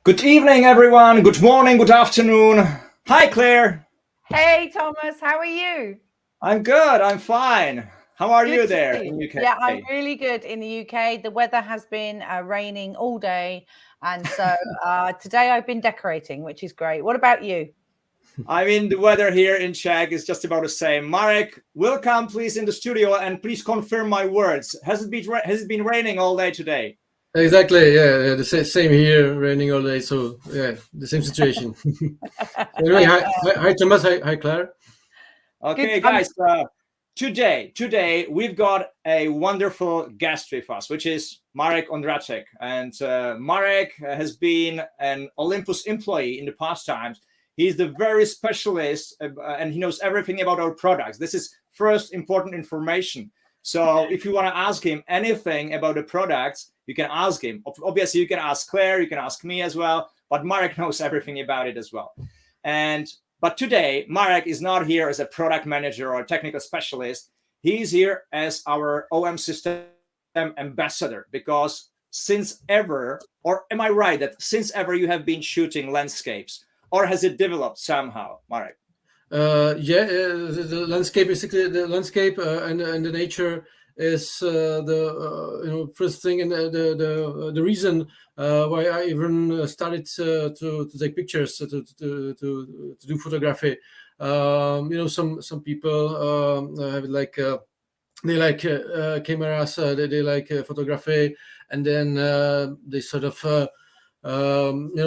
Good evening, everyone. Good morning, good afternoon. Hi, Claire. Hey, Thomas, how are you? I'm good. I'm fine. How are you Good to there see in you. UK? Yeah, I'm really good in the UK. The weather has been raining all day. And so today I've been decorating, which is great. What about you? I mean, the weather here in Czech is just about the same. Marek, welcome, please, in the studio, and please confirm my words. Has it been raining all day today? Exactly. Yeah, the same here, raining all day. So yeah, the same situation. Anyway, hi Thomas, hi Claire. Good Okay, time. guys. Today we've got a wonderful guest with us, which is Marek Ondracek, and Marek has been an Olympus employee in the past times. He's the very specialist, and he knows everything about our products. This is first important information. So if you want to ask him anything about the products, you can ask him. Obviously, you can ask Claire, you can ask me as well, but Marek knows everything about it as well. But today, Marek is not here as a product manager or a technical specialist. He's here as our OM system ambassador, because since ever, or am I right that since ever you have been shooting landscapes, or has it developed somehow, Marek? The landscape, basically the landscape and the nature is the first thing, and the reason why I even started to take pictures, to do photography. Some people have they like cameras, they like photography, and then they sort of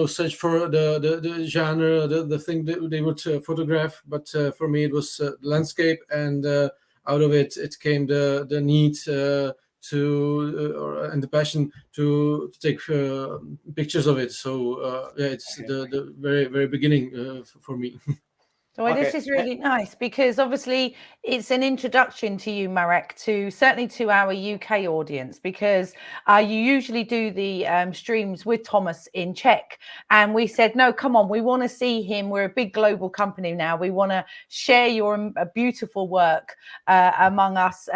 search for the genre, the thing that they would photograph. But for me, it was landscape, and out of it came the need and the passion to take pictures of it. So it's the very very beginning for me. Well, this is really nice because obviously it's an introduction to you, Marek, certainly to our UK audience, because you usually do the streams with Thomas in Czech. And we said, no, come on, we want to see him. We're a big global company now. We want to share your beautiful work among us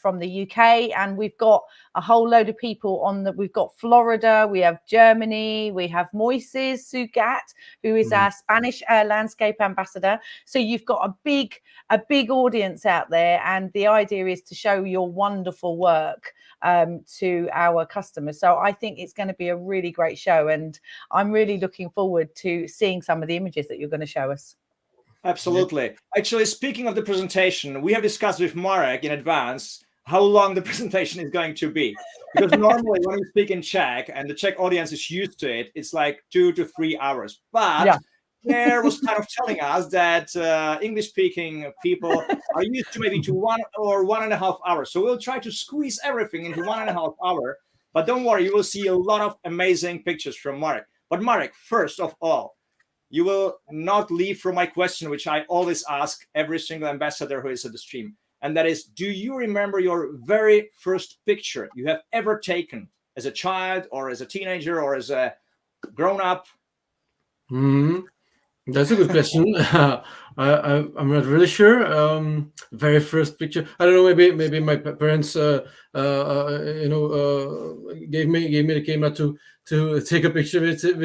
from the UK. And we've got a whole load of people we've got Florida, we have Germany, we have Moises Sugat, who is our Spanish landscape ambassador. So you've got a big audience out there, and the idea is to show your wonderful work to our customers. So I think it's going to be a really great show, and I'm really looking forward to seeing some of the images that you're going to show us. Absolutely. Actually, speaking of the presentation, we have discussed with Marek in advance how long the presentation is going to be. Because normally when we speak in Czech and the Czech audience is used to it, it's like 2 to 3 hours. But Claire was kind of telling us that English-speaking people are used to maybe to 1 or 1.5 hours. So we'll try to squeeze everything into 1.5 hours. But don't worry, you will see a lot of amazing pictures from Marek. But Marek, first of all, you will not leave from my question, which I always ask every single ambassador who is at the stream. And that is, do you remember your very first picture you have ever taken as a child or as a teenager or as a grown-up? That's a good question. I'm not really sure. Very first picture, I don't know. Maybe my parents, gave me the camera to take a picture with it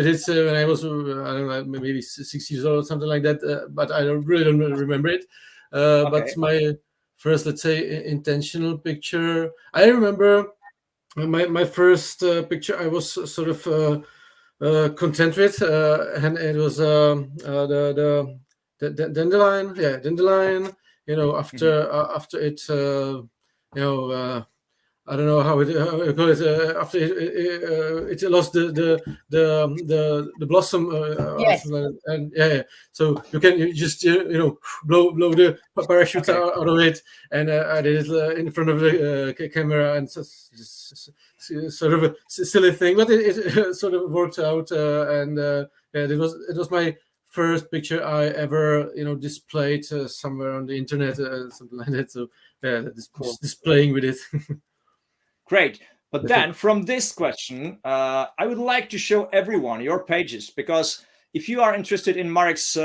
when I was I don't know, maybe 6 years old or something like that. But I don't remember it. But my first, let's say, intentional picture, I remember my first picture. I was sort of content with, and it was the dandelion. Yeah, dandelion. After it, I don't know how you call it. After it lost the blossom. Yes. And yeah. So you just blow the parachute out of it, and I did it in front of the camera, and just sort of a silly thing, but it sort of worked out. It was my first picture I ever displayed somewhere on the internet, something like that. So displaying with it. Great. But then from this question, I would like to show everyone your pages, because if you are interested in Marek's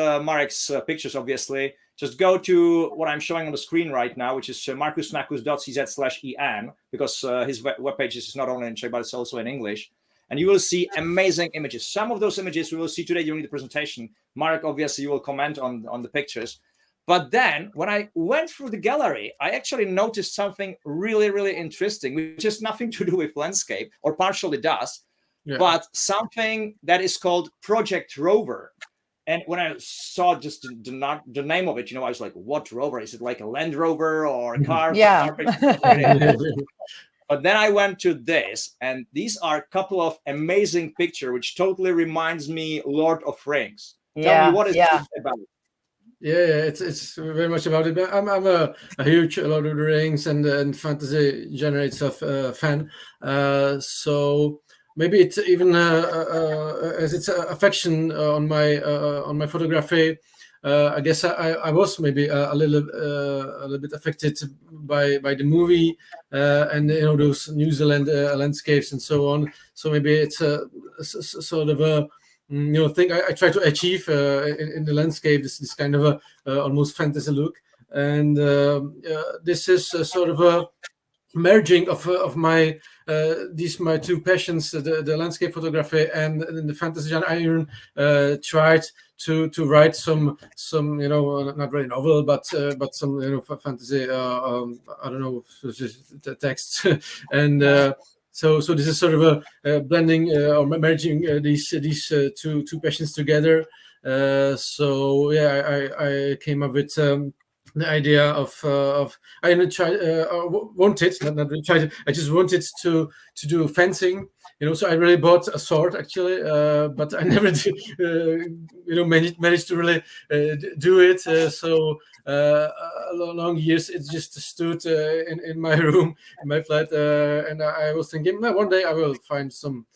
pictures, obviously, just go to what I'm showing on the screen right now, which is markusnakus.cz/en, because his webpage is not only in Czech, but it's also in English. and you will see amazing images. Some of those images we will see today during the presentation. Marek, obviously, you will comment on the pictures. But then when I went through the gallery, I actually noticed something really, really interesting, which has nothing to do with landscape, or partially does, but something that is called Project Rover. And when I saw just the name of it, I was like, what rover? Is it like a Land Rover or a car? Yeah. But then I went to this, and these are a couple of amazing pictures, which totally reminds me Lord of Rings. Tell me, what is it about? Yeah, it's very much about it. But I'm a huge Lord of the Rings and fantasy generates of fan. So maybe it's even as it's affection on my photography. I guess I was maybe a little bit affected by the movie and those New Zealand landscapes and so on. So maybe it's sort of a thing I try to achieve in the landscape, this kind of a almost fantasy look, and this is sort of a merging of my my two passions, the landscape photography and the fantasy genre. I even tried to write some not really novel, but some fantasy I don't know, text and. So this is sort of a blending or merging these two passions together. So yeah, I came up with the idea of I wanted, not really tried. I just wanted to do fencing. So I really bought a sword actually, but I never managed to really do it. So long years it just stood in my room, in my flat, and I was thinking, one day I will find some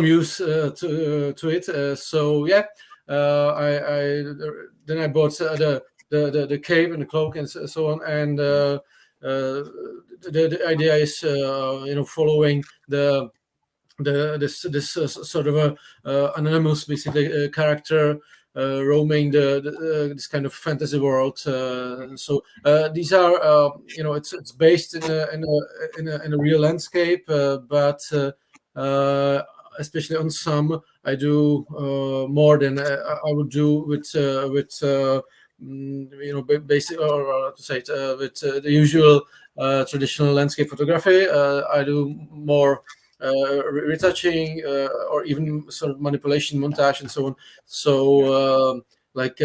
use to it. So yeah, I bought the cape and the cloak and so on, and the idea is following this sort of a anonymous basically character roaming this kind of fantasy world. So these are it's based in a real landscape, but especially on some I do more than I would do with basic or to say it with the usual traditional landscape photography. I do more retouching or even sort of manipulation, montage, and so on. So I've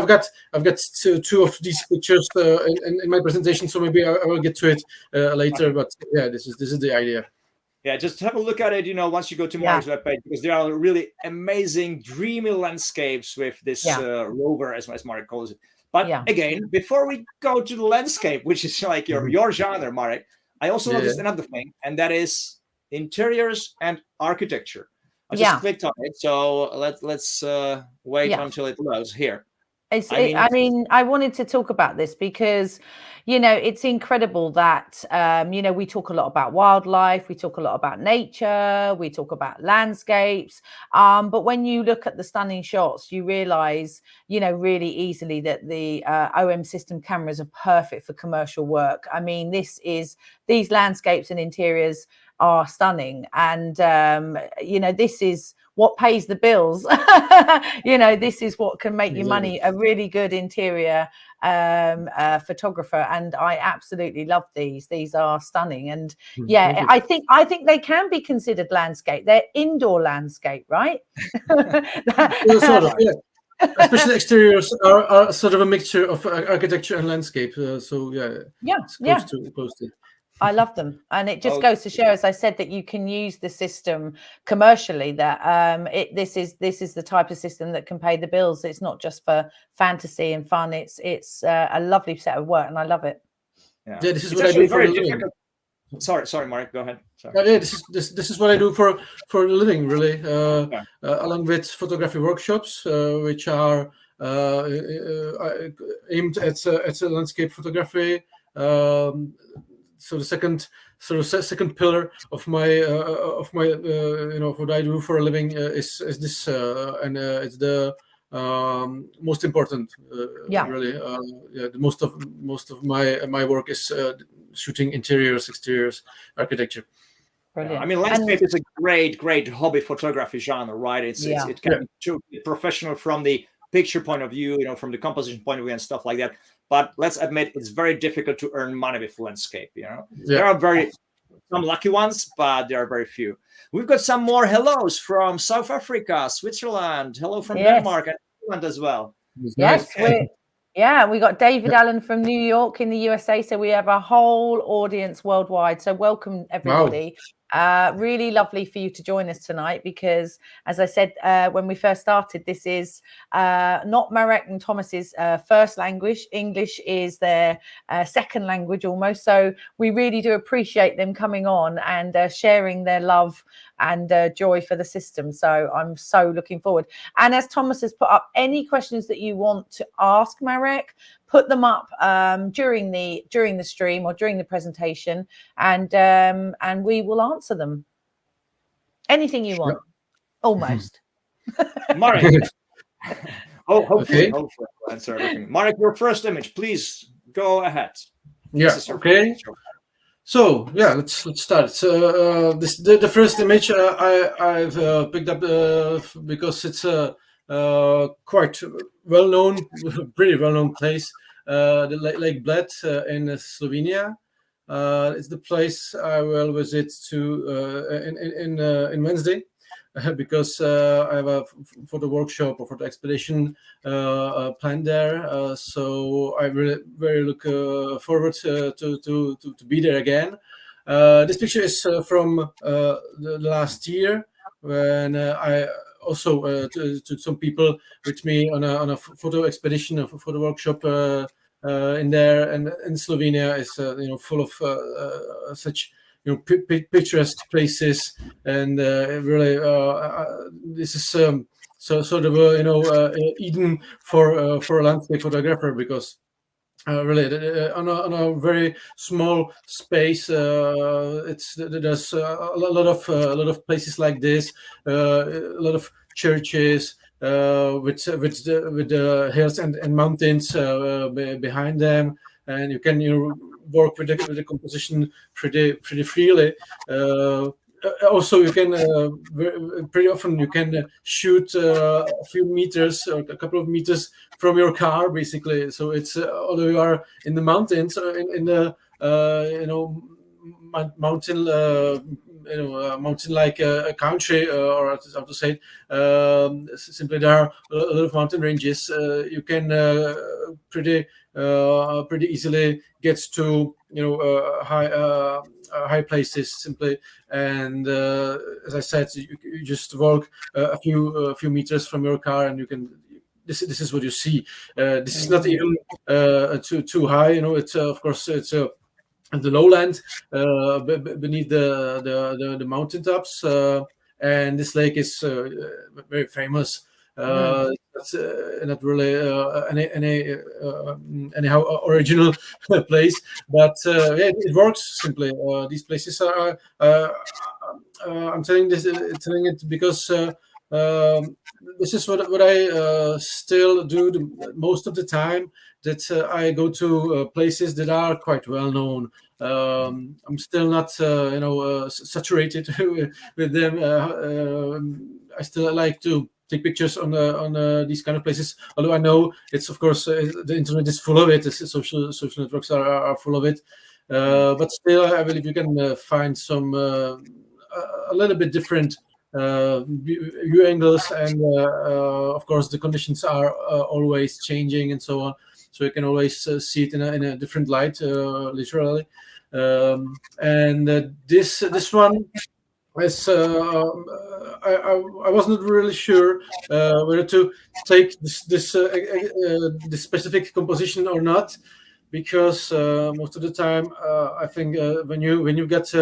got two of these pictures in my presentation, so maybe I will get to it later. But yeah, this is the idea. Yeah, just have a look at it, once you go to Mark's webpage, because there are really amazing, dreamy landscapes with this rover, as Marek calls it. But again, before we go to the landscape, which is like your genre, Marek, I also noticed another thing, and that is interiors and architecture. I just clicked on it, so let's wait until it loads here. I wanted to talk about this because, it's incredible that, we talk a lot about wildlife, we talk a lot about nature, we talk about landscapes. But when you look at the stunning shots, you realize, really easily that the OMSYSTEM cameras are perfect for commercial work. I mean, these landscapes and interiors are stunning. And, this is what pays the bills. This is what can make you money, a really good interior photographer. And I absolutely love these. These are stunning. And I think they can be considered landscape. They're indoor landscape, right? Sort of, yeah. Especially exteriors are sort of a mixture of architecture and landscape. It's close to I love them, and it just goes to show, as I said, that you can use the system commercially. That this is the type of system that can pay the bills. It's not just for fantasy and fun. It's a lovely set of work, and I love it. Yeah, this is what I do for a living. Sorry, Marek, go ahead. Yeah, this is what I do for a living, really. Along with photography workshops, which are aimed at landscape photography. So the second pillar of my what I do for a living is this, and it's the most important. Really. The most of my work is shooting interiors, exteriors, architecture. Brilliant. I mean, landscape is a great hobby photography genre, right? It can be too professional from the picture point of view, from the composition point of view and stuff like that. But let's admit, it's very difficult to earn money with landscape. There are some lucky ones, but there are very few. We've got some more hellos from South Africa, Switzerland. Hello from Denmark and England as well. Yes, we got David Allen from New York in the USA. So we have a whole audience worldwide. So welcome everybody. Wow. Really lovely for you to join us tonight, because as I said when we first started, this is not Marek and Thomas's first language. English is their second language almost. So we really do appreciate them coming on and sharing their love and joy for the system. So I'm so looking forward. And as Thomas has put up, any questions that you want to ask Marek, put them up during the stream or during the presentation, and we will answer them. Anything you want, almost. Marek, hopefully we'll answer everything. Marek, your first image, please go ahead. Yeah. Okay. So yeah, let's start. So the first image I've picked up because it's quite well-known, pretty well-known place, the Lake Bled in Slovenia. It's the place I will visit in Wednesday because I have a photo workshop or photo expedition planned there. So I really very look forward to be there again. This picture is from the last year when I also took some people with me on a photo expedition, a photo workshop in there, and in Slovenia is full of such picturesque places, and really this is sort of Eden for a landscape photographer, because really on a very small space there's a lot of places like this, a lot of churches with the hills and mountains behind them, and you can work with the composition pretty freely. Also, you can pretty often you can shoot a few meters or a couple of meters from your car, basically. So it's although you are in the mountains, in the mountain, mountain-like country, or how to say it, simply there are a lot of mountain ranges. You can pretty easily get to high places simply, and as I said, you just walk a few meters from your car, and you can. This is what you see. This is not even too high. It's of course it's the lowland beneath the mountaintops, and this lake is very famous. That's not really anyhow original place, but it works simply. These places are. I'm telling it because this is what I still do most of the time. That I go to places that are quite well known. I'm still not saturated with them. I still like to take pictures on these kind of places. Although I know it's, of course, the internet is full of it. Social networks are full of it. But still, I believe you can find some a little bit different view angles, and of course the conditions are always changing and so on. So you can always see it in a different light, literally. And this one is I was not really sure whether to take this specific composition or not, because most of the time I think when you get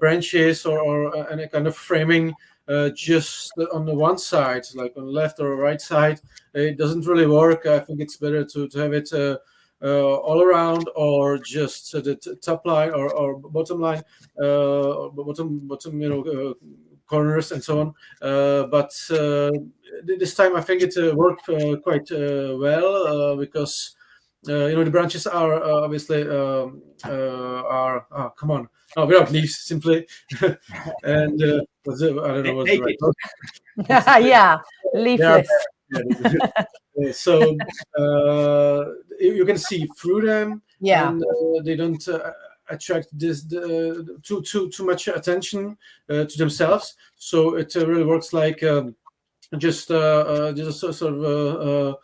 branches or any kind of framing just on the one side, like on the left or right side, it doesn't really work. I think it's better to have it all around, or just the top line or bottom line, or bottom corners and so on. But this time I think it worked quite well, because the branches are obviously come on, no, without leaves simply, and I don't know what's the right word. Yeah, leafless. So you can see through them, and they don't attract too much attention to themselves. So it really works like just a sort of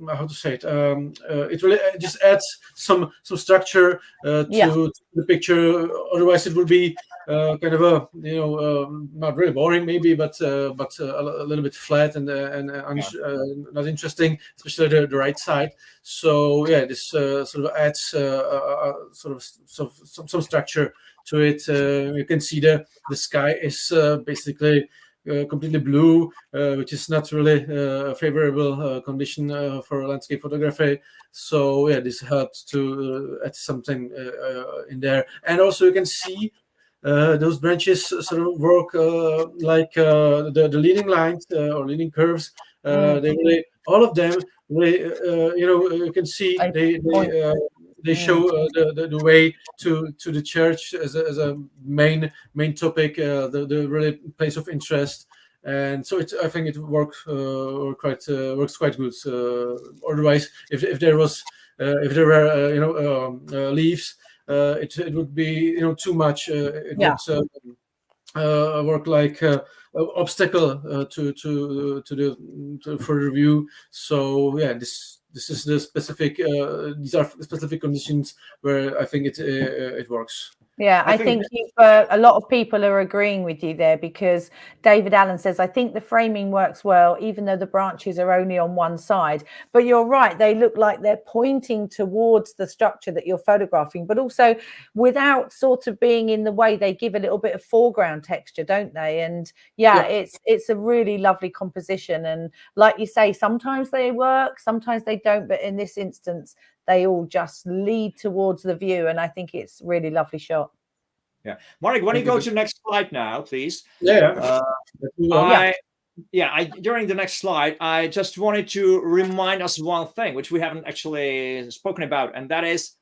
how to say it? It really just adds some structure to the picture. Otherwise, it would be kind of a not really boring maybe, but a little bit flat and not interesting, especially the right side. So yeah, this sort of adds sort of some structure to it. You can see the sky is basically completely blue, which is not really a favorable condition for landscape photography. So yeah, this helps to add something in there. And also you can see those branches sort of work like the leading lines or leading curves. They really, all of them, you can see they show the way to the church as a main topic, the really place of interest, and so I think it works quite good. Otherwise, if there were leaves, it would be too much. It would work like obstacle to the further view. So yeah, this is the specific. These are specific conditions where I think it works. Yeah, I think a lot of people are agreeing with you there, because David Allen says, I think the framing works well, even though the branches are only on one side. But you're right, they look like they're pointing towards the structure that you're photographing, but also without sort of being in the way. They give a little bit of foreground texture, don't they? And it's a really lovely composition. And like you say, sometimes they work, sometimes they don't. But in this instance, they all just lead towards the view, and I think it's really lovely shot. Yeah, Marek, when you go to the next slide now, please. During the next slide, I just wanted to remind us one thing, which we haven't actually spoken about, and that is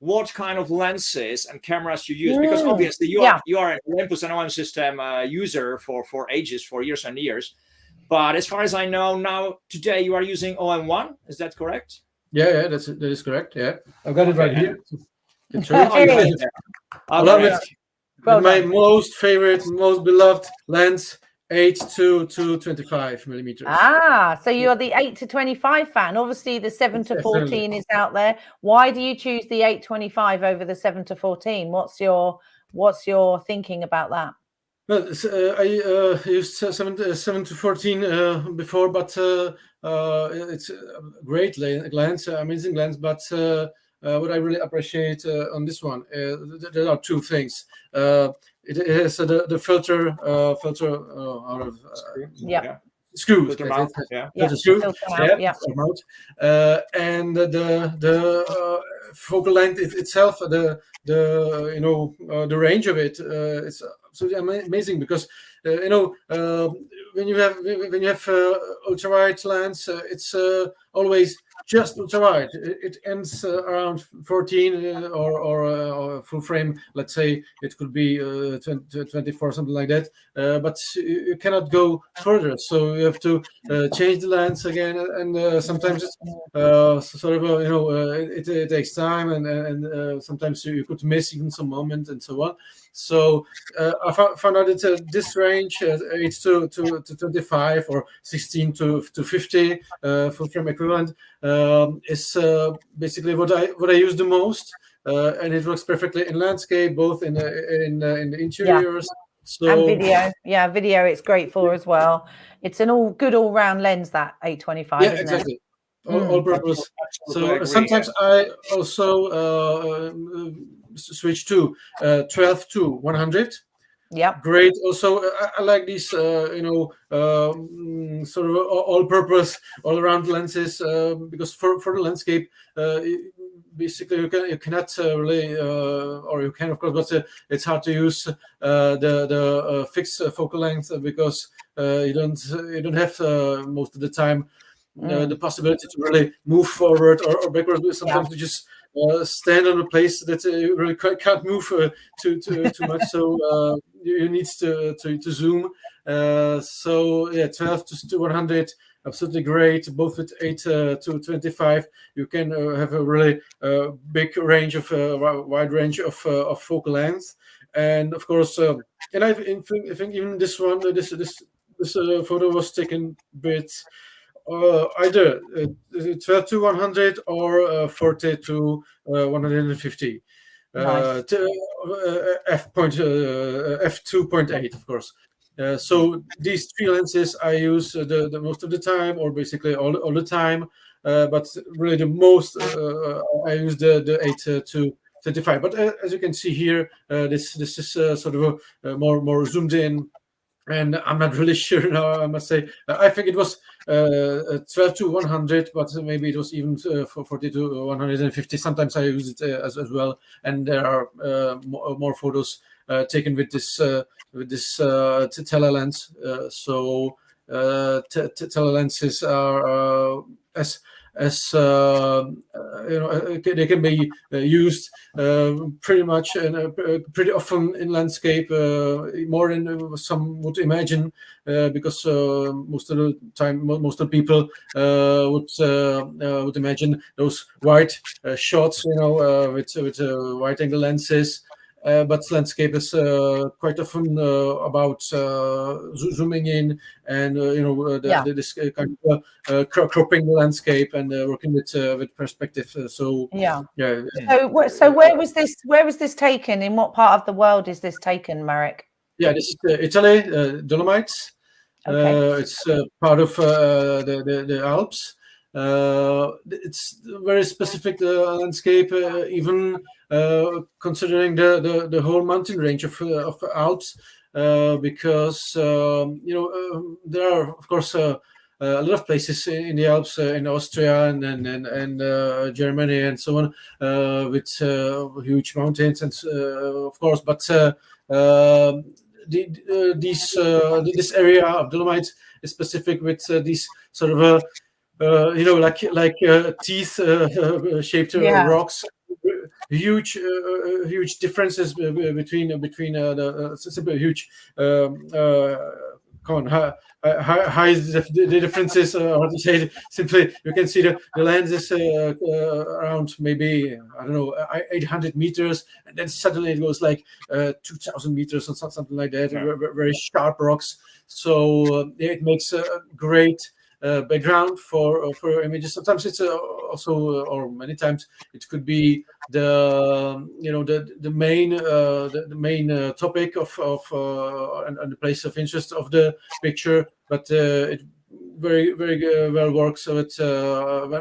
what kind of lenses and cameras you use. Because obviously you are an Olympus and OM system user for ages, for years and years. But as far as I know now, today you are using OM1. Is that correct? Yeah, that is correct. Yeah, I've got it right here. Along with my most favorite, most beloved lens, 8 to 25 millimeters. So you're the 8 to 25 fan. Obviously, the 7 to 14 is out there. Why do you choose the 8-25 over the 7 to 14? What's your thinking about that? Well, I used 7 to 14 before, but it's a great lens, amazing lens. But what I really appreciate on this one, there are two things. It has the filter out of screw, filter mount, and the focal length itself, the range of it, it's absolutely amazing, because when you have ultra wide lens, it's always just ultra wide. It ends around 14 or full frame. Let's say it could be 24, something like that. But you cannot go further, so you have to change the lens again, and sometimes it's it takes time, and sometimes you could miss even some moment and so on. So I found out that this range, 8 to 25 or 16 to 50 full frame equivalent, is basically what I use the most, and it works perfectly in landscape, both in the interiors. And video, video it's great for as well. It's an all-round lens, that 8-25. Yeah, exactly. All purpose. So sometimes I also switch to 12 to 100. Yeah, great. Also, I like these, sort of all-purpose, all-around lenses, because for the landscape, basically you cannot really, or you can of course, but it's hard to use the fixed focal length, because you don't have most of the time the possibility to really move forward or backwards. Sometimes you just stand on a place that you really can't move too much. So you need to zoom. So yeah, 12 to 100. Absolutely great. Both with 8 to 25, you can have a really big range of wide range of focal length, and of course, and I think even this one, this photo was taken with either 12 to 100 or 40 to 150. Nice. F2.8, of course. So these 3 lenses I use the most of the time, or basically all the time. But really the most I use the 8 to 25. But as you can see here, this is sort of a more zoomed in. And I'm not really sure now, I must say. I think it was 12 to 100, but maybe it was even 40 to 150. Sometimes I use it as well. And there are more photos taken with this telelens. So telelenses are as they can be used pretty much and pretty often in landscape, more than some would imagine, because most of the time, most of the people would imagine those wide shots, with wide angle lenses. But landscape is quite often about zooming in and this kind of cropping the landscape and working with perspective. So yeah. So where was this? Where was this taken? In what part of the world is this taken, Marek? Yeah, this is Italy, Dolomites. Okay. It's part of the Alps. It's very specific landscape, even considering the whole mountain range of Alps, because there are, of course, a lot of places in the Alps, in Austria and Germany and so on, with huge mountains and of course, but this area of Dolomites is specific with these sort of like teeth shaped rocks. Huge differences between the simply huge. How is the differences? How to say it? Simply, you can see the lenses around maybe, I don't know, 800 meters, and then suddenly it goes like 2,000 meters or something like that. Yeah. Very sharp rocks. So it makes a great background for images. Sometimes it's also, or many times it could be the main topic of and the place of interest of the picture, but it very well works. So it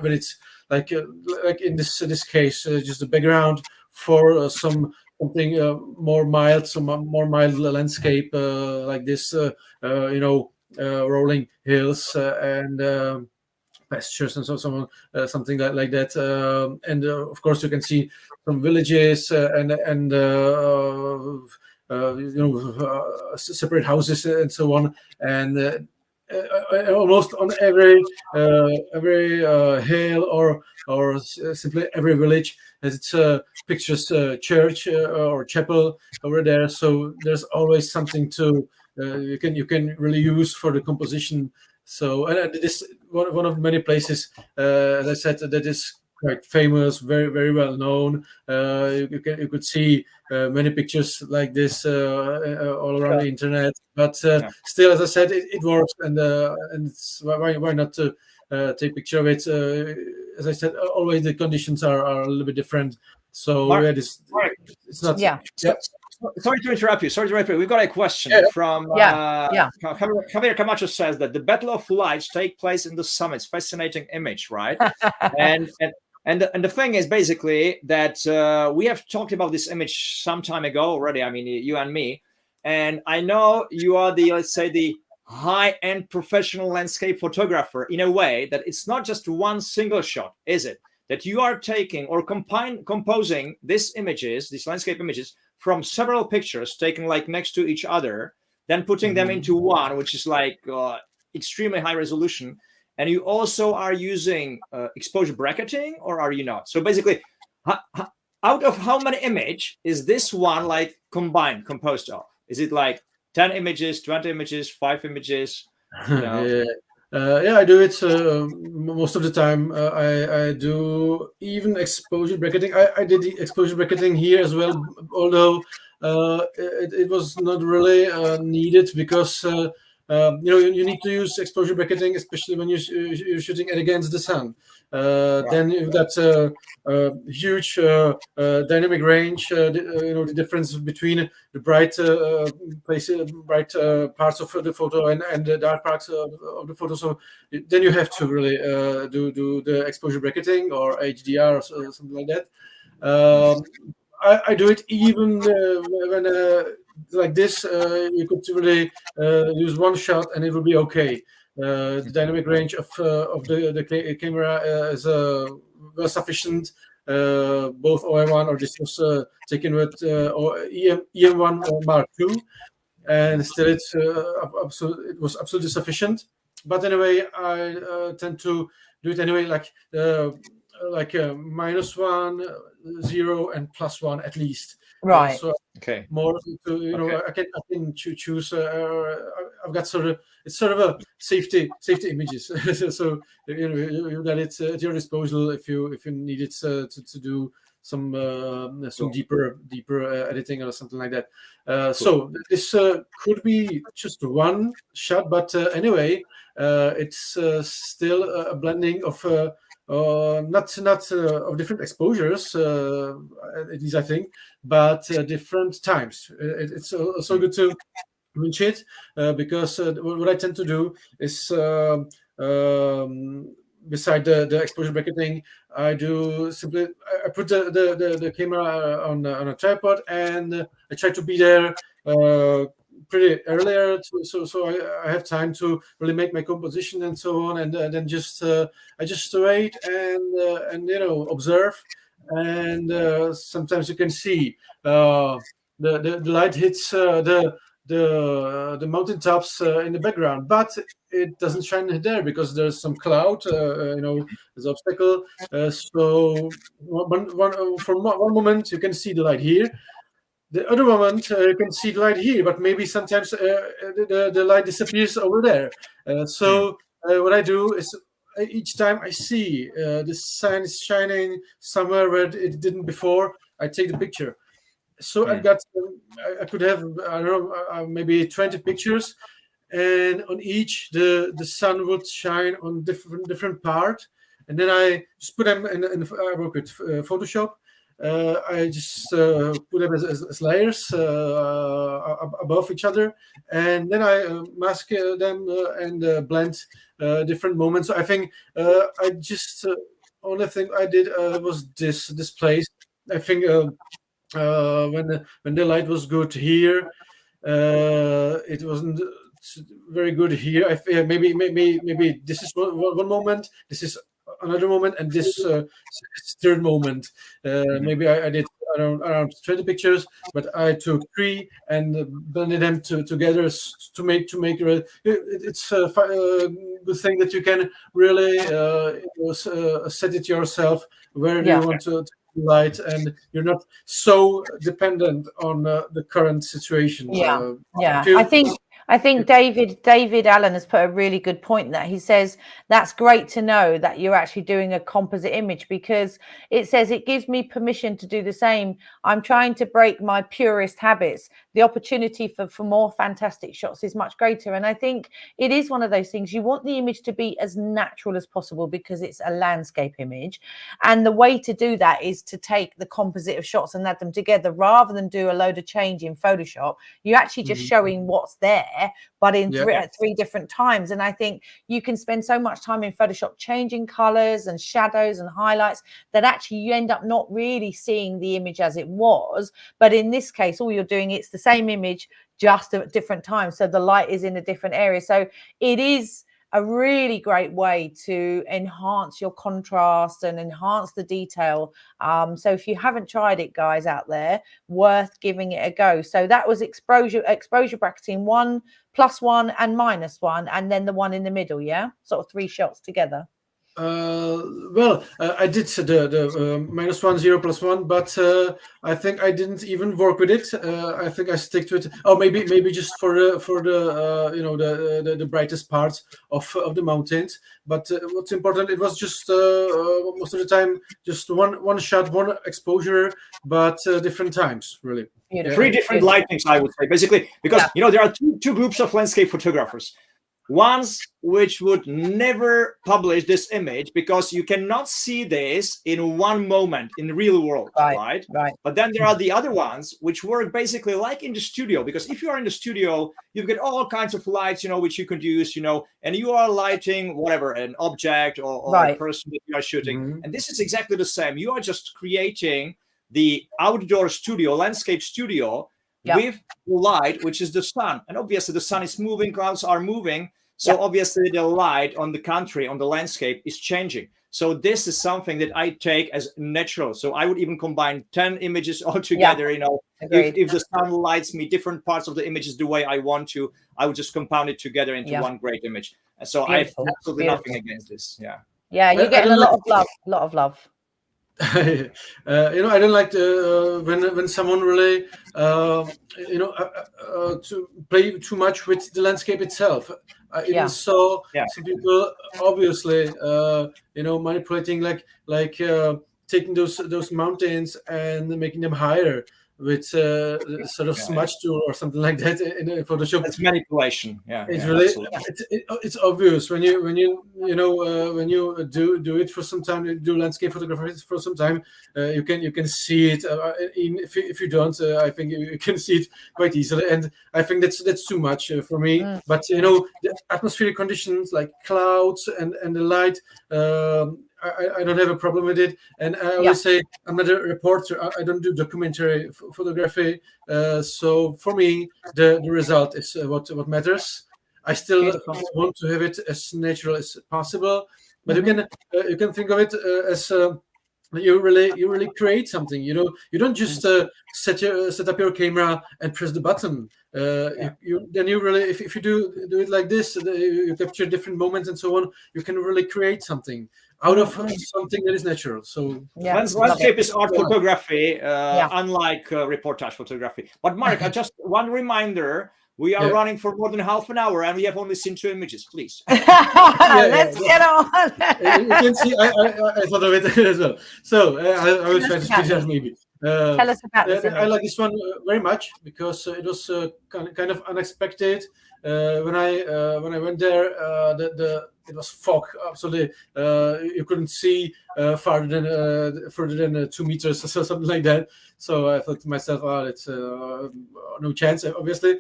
when it's like in this case, just the background for something more mild, some more mild landscape like this, rolling hills and pastures and something like that, and of course you can see some villages and separate houses and so on, and almost on every hill or simply every village has its pictures, church or chapel over there. So there's always something to you can really use for the composition. So and this one of many places, as I said, that is quite famous, very well known. You could see many pictures like this all around the internet. But still, as I said, it works, and it's, why not to take a picture of it? As I said, always the conditions are a little bit different. So it's not. Yeah. Sorry to interrupt you. We've got a question from Javier Camacho says that the Battle of Lights take place in the summits. Fascinating image, right? and the thing is basically that we have talked about this image some time ago already. I mean, you and me, and I know you are the, let's say, the high-end professional landscape photographer in a way that it's not just one single shot, is it? That you are taking or composing these images, these landscape images, from several pictures taken like next to each other, then putting them into one, which is like extremely high resolution. and you also are using exposure bracketing, or are you not? So basically, out of how many image is this one like composed of? Is it like 10 images, 20 images, 5 images? You know? Yeah, I do it most of the time. I do even exposure bracketing. I did the exposure bracketing here as well, although it was not really needed because you need to use exposure bracketing, especially when you're shooting it against the sun. Then you've got a huge dynamic range. The difference between the bright bright parts of the photo and the dark parts of the photo. So then you have to really do the exposure bracketing or HDR or something like that. I do it even when like this. You could really use one shot and it will be okay. The dynamic range of the camera is well sufficient. Both OM1 or this was taken with or EM1 Mark II, and still it was absolutely sufficient. But anyway, I tend to do it anyway, like -1, 0, and +1 at least. Right. So Okay. more to I can choose. I've got it's sort of a safety images. So you got it at your disposal if you need it to do some deeper editing or something like that. So this could be just one shot, but anyway, it's still a blending of not of different exposures, at least I think, but different times. It's also good to mention it because what I tend to do is beside the exposure bracketing, I do simply I put the camera on a tripod and I try to be there pretty earlier so I have time to really make my composition and so on, and then just I just wait and observe, and sometimes you can see the light hits the mountaintops in the background, but it doesn't shine there because there's some cloud, there's obstacle. So from one moment you can see the light here. The other moment you can see the light here, but maybe sometimes the light disappears over there. So what I do is each time I see the sun is shining somewhere where it didn't before, I take the picture. So I've got, I could have, I don't know, maybe 20 pictures, and on each the sun would shine on different part, and then I just put them in I work with Photoshop. I just put them as layers above each other, and then I mask them and blend different moments. So I think I just only thing I did was this place. I think when the light was good here, it wasn't very good here. I feel maybe this is one moment, this is another moment, and this third moment. Maybe I did around 20 pictures, but I took 3 and blended them together to make it's a good thing that you can really set it yourself where you want to light, and you're not so dependent on the current situation. I think David Allen has put a really good point there. He says that's great to know that you're actually doing a composite image, because it says it gives me permission to do the same. I'm trying to break my purist habits. The opportunity for more fantastic shots is much greater. And I think it is one of those things. You want the image to be as natural as possible because it's a landscape image. And the way to do that is to take the composite of shots and add them together rather than do a load of change in Photoshop. You're actually just showing what's there, but in three different times. And I think you can spend so much time in Photoshop changing colors and shadows and highlights that actually you end up not really seeing the image as it was. But in this case, all you're doing, it's the same image just at different times. So the light is in a different area. So it is a really great way to enhance your contrast and enhance the detail. So if you haven't tried it, guys out there, worth giving it a go. So that was exposure bracketing 1, +1 and -1, and then the one in the middle, yeah, sort of 3 shots together. I did the -1, 0, +1, but I think I didn't even work with it. I think I stick to it. Oh, maybe just for the the brightest parts of the mountains. But what's important, it was just most of the time just one shot, one exposure, but different times, really. Beautiful. 3 different lightings, I would say, basically, because there are two groups of landscape photographers. Ones which would never publish this image because you cannot see this in one moment in the real world, right? But then there are the other ones which work basically like in the studio, because if you are in the studio, you've got all kinds of lights, which you could use, and you are lighting whatever, an object or a person that you are shooting. And this is exactly the same. You are just creating the outdoor studio, landscape studio, with light, which is the sun. And obviously the sun is moving, clouds are moving. So obviously the light on the country, on the landscape is changing. So this is something that I take as natural. So I would even combine 10 images all together, if the sun lights me different parts of the images the way I want to, I would just compound it together into one great image. And so I have absolutely nothing against this. Yeah, you're getting a lot of love. I don't like when someone really to play too much with the landscape itself. Even so, some people obviously manipulating like taking those mountains and making them higher with sort of smudge tool or something like that in Photoshop. It's manipulation. It's really it's obvious when you do it for some time, do landscape photography for some time, you can see it. If you don't, I think you can see it quite easily, and I think that's too much for me. But the atmospheric conditions like clouds and the light. I don't have a problem with it, and I always say I'm not a reporter. I don't do documentary photography, so for me the result is what matters. I still want to have it as natural as possible, but you can think of it as you really create something. You don't just set up your camera and press the button. You really, if you do it like this, you capture different moments and so on. You can really create something out of something that is natural. So landscape is art photography, unlike reportage photography. But Marek, just one reminder. We are running for more than half an hour, and we have only seen 2 images. Please. Let's get on. You can see, I thought of it as well. So I will try to speed up maybe. Tell us about this image. I like this one very much because it was kind of unexpected. When I went there, it was fog. Absolutely, you couldn't see further than 2 meters or something like that. So I thought to myself, it's no chance, obviously.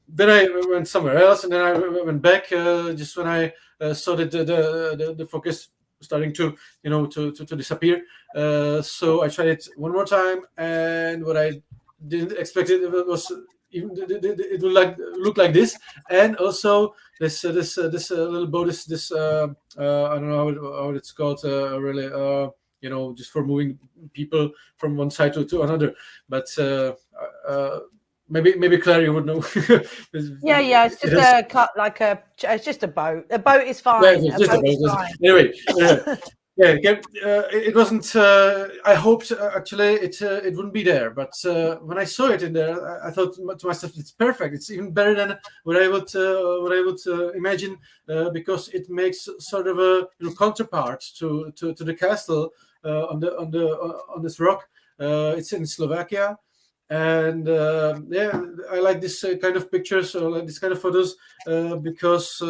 Then I went somewhere else, and then I went back just when I saw that the focus starting to disappear. So I tried it one more time, and what I didn't expect it was it would look like this, and also this little boat, this I don't know how it's called, really. Just for moving people from one side to another, but. Maybe Claire, you would know. It's just it's just a boat. A boat is fine. Yeah, just a boat. Anyway, it wasn't. I hoped actually it wouldn't be there, but when I saw it in there, I thought to myself, it's perfect. It's even better than what I would imagine, because it makes sort of a counterpart to the castle on this rock. It's in Slovakia. And I like this kind of pictures, or like this kind of photos, because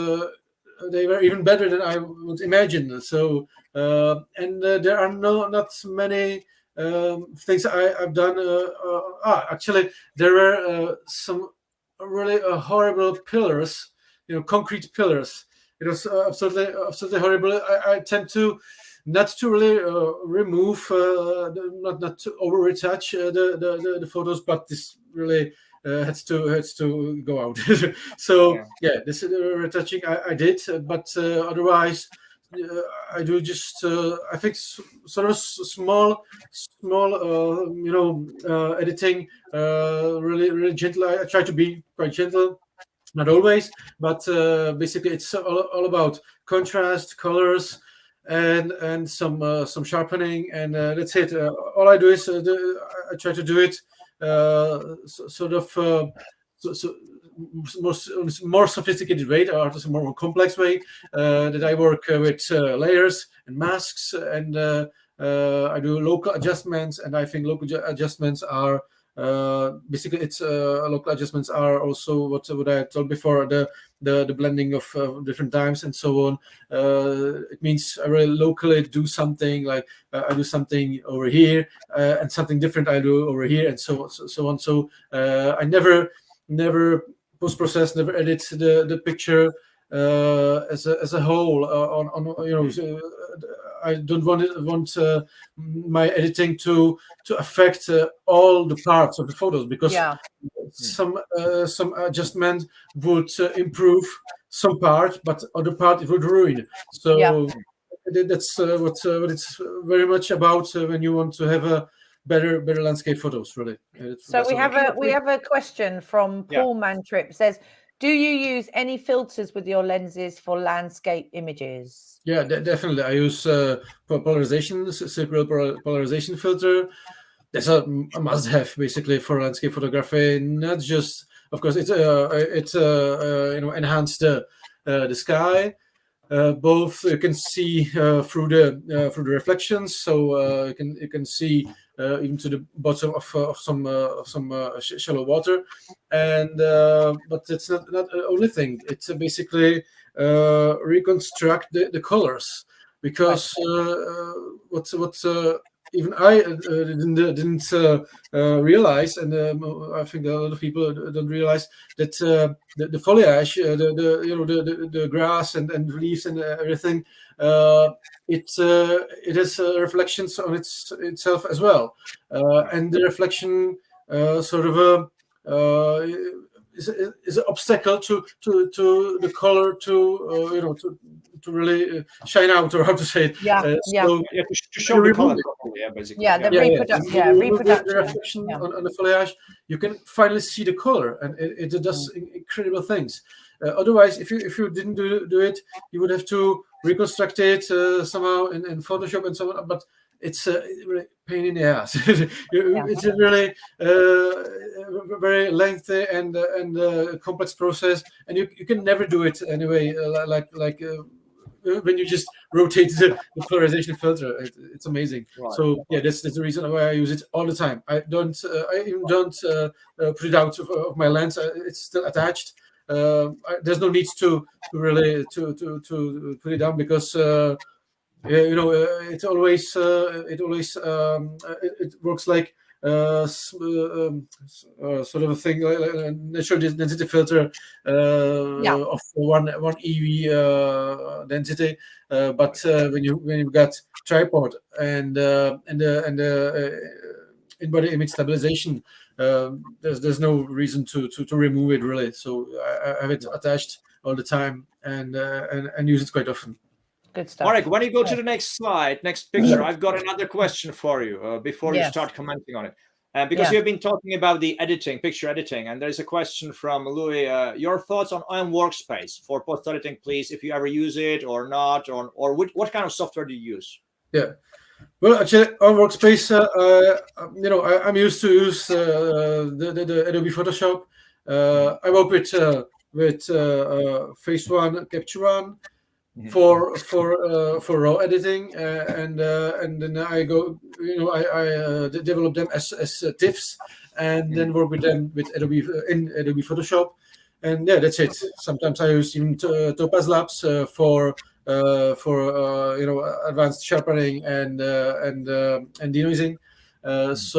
they were even better than I would imagine. So there are not many things I've done. Actually, there were some really horrible pillars, concrete pillars. It was absolutely horrible. I tend to not to really remove, not to over retouch the photos, but this really had to go out. So this retouching I did, but otherwise I do just I think sort of small editing, really gentle. I try to be quite gentle. Not always, but basically it's all about contrast, colors, and some sharpening, and that's it. All I do is I try to do it sort of more sophisticated way, or a more complex way, that I work with layers and masks, and I do local adjustments, and I think local adjustments are basically it's local adjustments are also what I told before, the blending of different times and so on. It means I really locally do something, like I do something over here and something different I do over here, and so on. So I never post-process, never edit the picture as a whole on I don't want my editing to affect all the parts of the photos, because some adjustment would improve some part, but other part it would ruin. So that's what it's very much about when you want to have a better landscape photos, really. So we have a question from Paul Mantrip. Says, do you use any filters with your lenses for landscape images? Yeah, definitely. I use polarization, circular polarization filter. That's a must-have basically for landscape photography. Not just, of course, it's enhance the sky. Both you can see through the reflections, so you can see even to the bottom of some shallow water, and but it's not the only thing. It's basically reconstruct the colors, because what's even I didn't realize, and I think a lot of people don't realize that the foliage, the grass and leaves and everything, it has reflections on itself as well, and the reflection sort of is an obstacle to the color to really shine out, or how to say it. To show the color properly, basically. Reproduction. The reflection on the foliage, you can finally see the color, and it does incredible things. Otherwise, if you didn't do it, you would have to reconstruct it somehow in Photoshop and so on. But it's a really pain in the ass. It's a really very lengthy and complex process, and you can never do it anyway. When you just rotate the polarization filter, it's amazing. Right. So that's the reason why I use it all the time. I even don't put it out of my lens. It's still attached. There's no need to really to put it down, because it always it works like sort of a thing, like natural density filter of one EV density. But when you've got tripod and in-body image stabilization, there's no reason to remove it, really. So I have it attached all the time and use it quite often. Good stuff. Marek, when you go to the next slide, next picture, I've got another question for you before you start commenting on it. Because you've been talking about the editing, picture editing, and there's a question from Louis. Your thoughts on OM Workspace for post-editing, please, if you ever use it or not, or what kind of software do you use? Yeah. Well, actually, OM Workspace, I'm used to use the Adobe Photoshop. I work with Phase 1, Capture One, for raw editing, and then I go, I develop them as TIFFs, and then work with them with Adobe Photoshop, and that's it. Sometimes I use even Topaz Labs for advanced sharpening and denoising. That's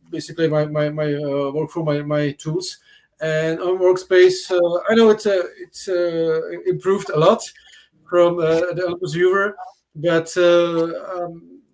basically my workflow, my tools. And on Workspace, I know it's improved a lot from the Olympus viewer, but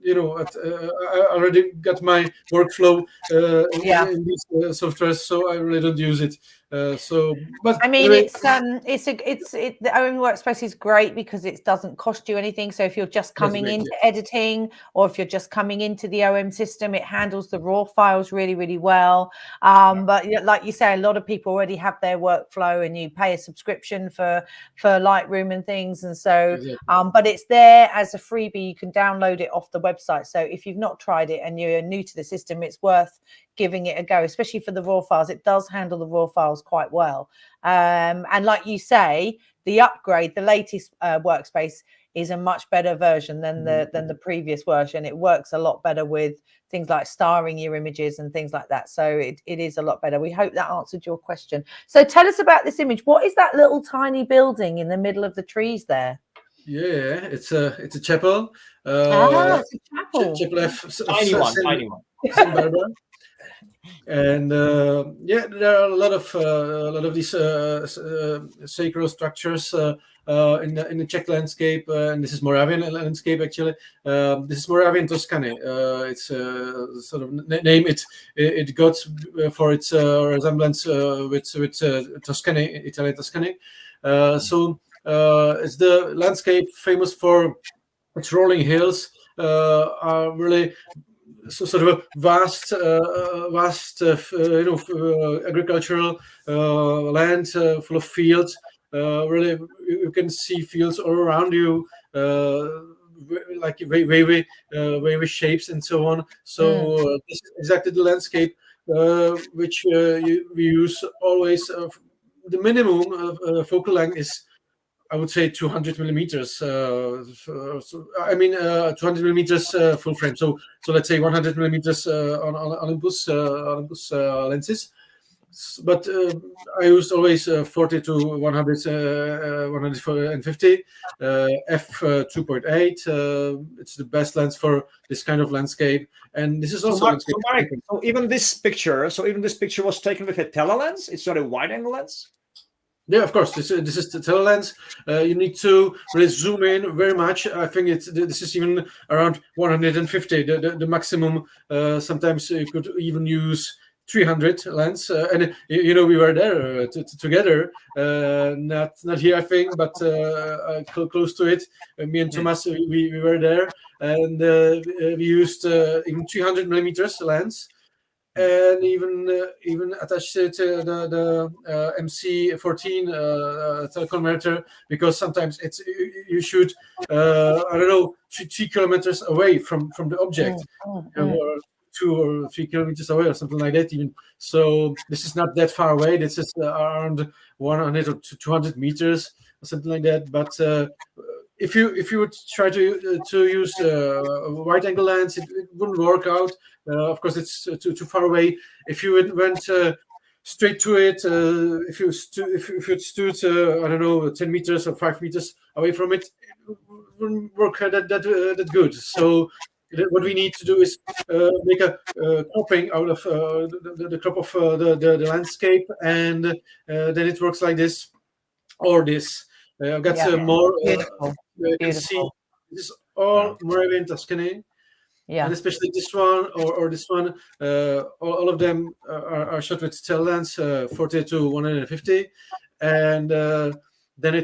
I already got my workflow in these softwares, so I really don't use it. But I mean, anyway, the OM Workspace is great because it doesn't cost you anything. So if you're just coming into editing, or if you're just coming into the OM system, it handles the raw files really, really well. But like you say, a lot of people already have their workflow, and you pay a subscription for Lightroom and things. And so, but it's there as a freebie. You can download it off the website. So if you've not tried it and you're new to the system, it's worth giving it a go, especially for the raw files. It does handle the raw files quite well. And like you say, the upgrade, the latest workspace is a much better version than the previous version. It works a lot better with things like starring your images and things like that. So it is a lot better. We hope that answered your question. So tell us about this image. What is that little tiny building in the middle of the trees there? Yeah, it's a chapel. It's a chapel. Chapel Tiny one. And there are a lot of these sacred structures in the Czech landscape, and this is Moravian landscape actually. This is Moravian Tuscany. It's sort of name it got for its resemblance with Tuscany, Italian Tuscany. So it's the landscape famous for its rolling hills. Are really sort of a vast agricultural land full of fields. Really, you can see fields all around you, like wavy shapes and so on. So this is exactly the landscape which we use always. The minimum focal length is, I would say, 200 millimeters. 200 millimeters full frame. So let's say 100 millimeters on Olympus lenses. But I used always 40 to 100, 150 f 2.8. It's the best lens for this kind of landscape. And this is also so Marek, so even this picture was taken with a telelens. It's not a wide-angle lens. Yeah, of course. This is the telelens. You need to really zoom in very much. I think this is even around 150, the maximum. Sometimes you could even use 300 lens, and we were there together. Not here, I think, but close to it. Me and Thomas, we were there, and we used even 300 millimeters lens. And even attached to the MC14 teleconverter, because sometimes you shoot 3 kilometers away from the object, or 2 or 3 kilometers away, or something like that. Even so, this is not that far away. This is around 100 or 200 meters or something like that. But if you would try to use a wide-angle lens, it wouldn't work out. Of course, it's too far away. If you went straight to it, if you stood 10 meters or 5 meters away from it, it wouldn't work that good. So what we need to do is make a cropping out of the crop of the landscape, and then it works like this or this. I've got more. You can see this is all Moravian Tuscany. Yeah, and especially this one or this one, all of them are shot with telelens 40 to 150, and then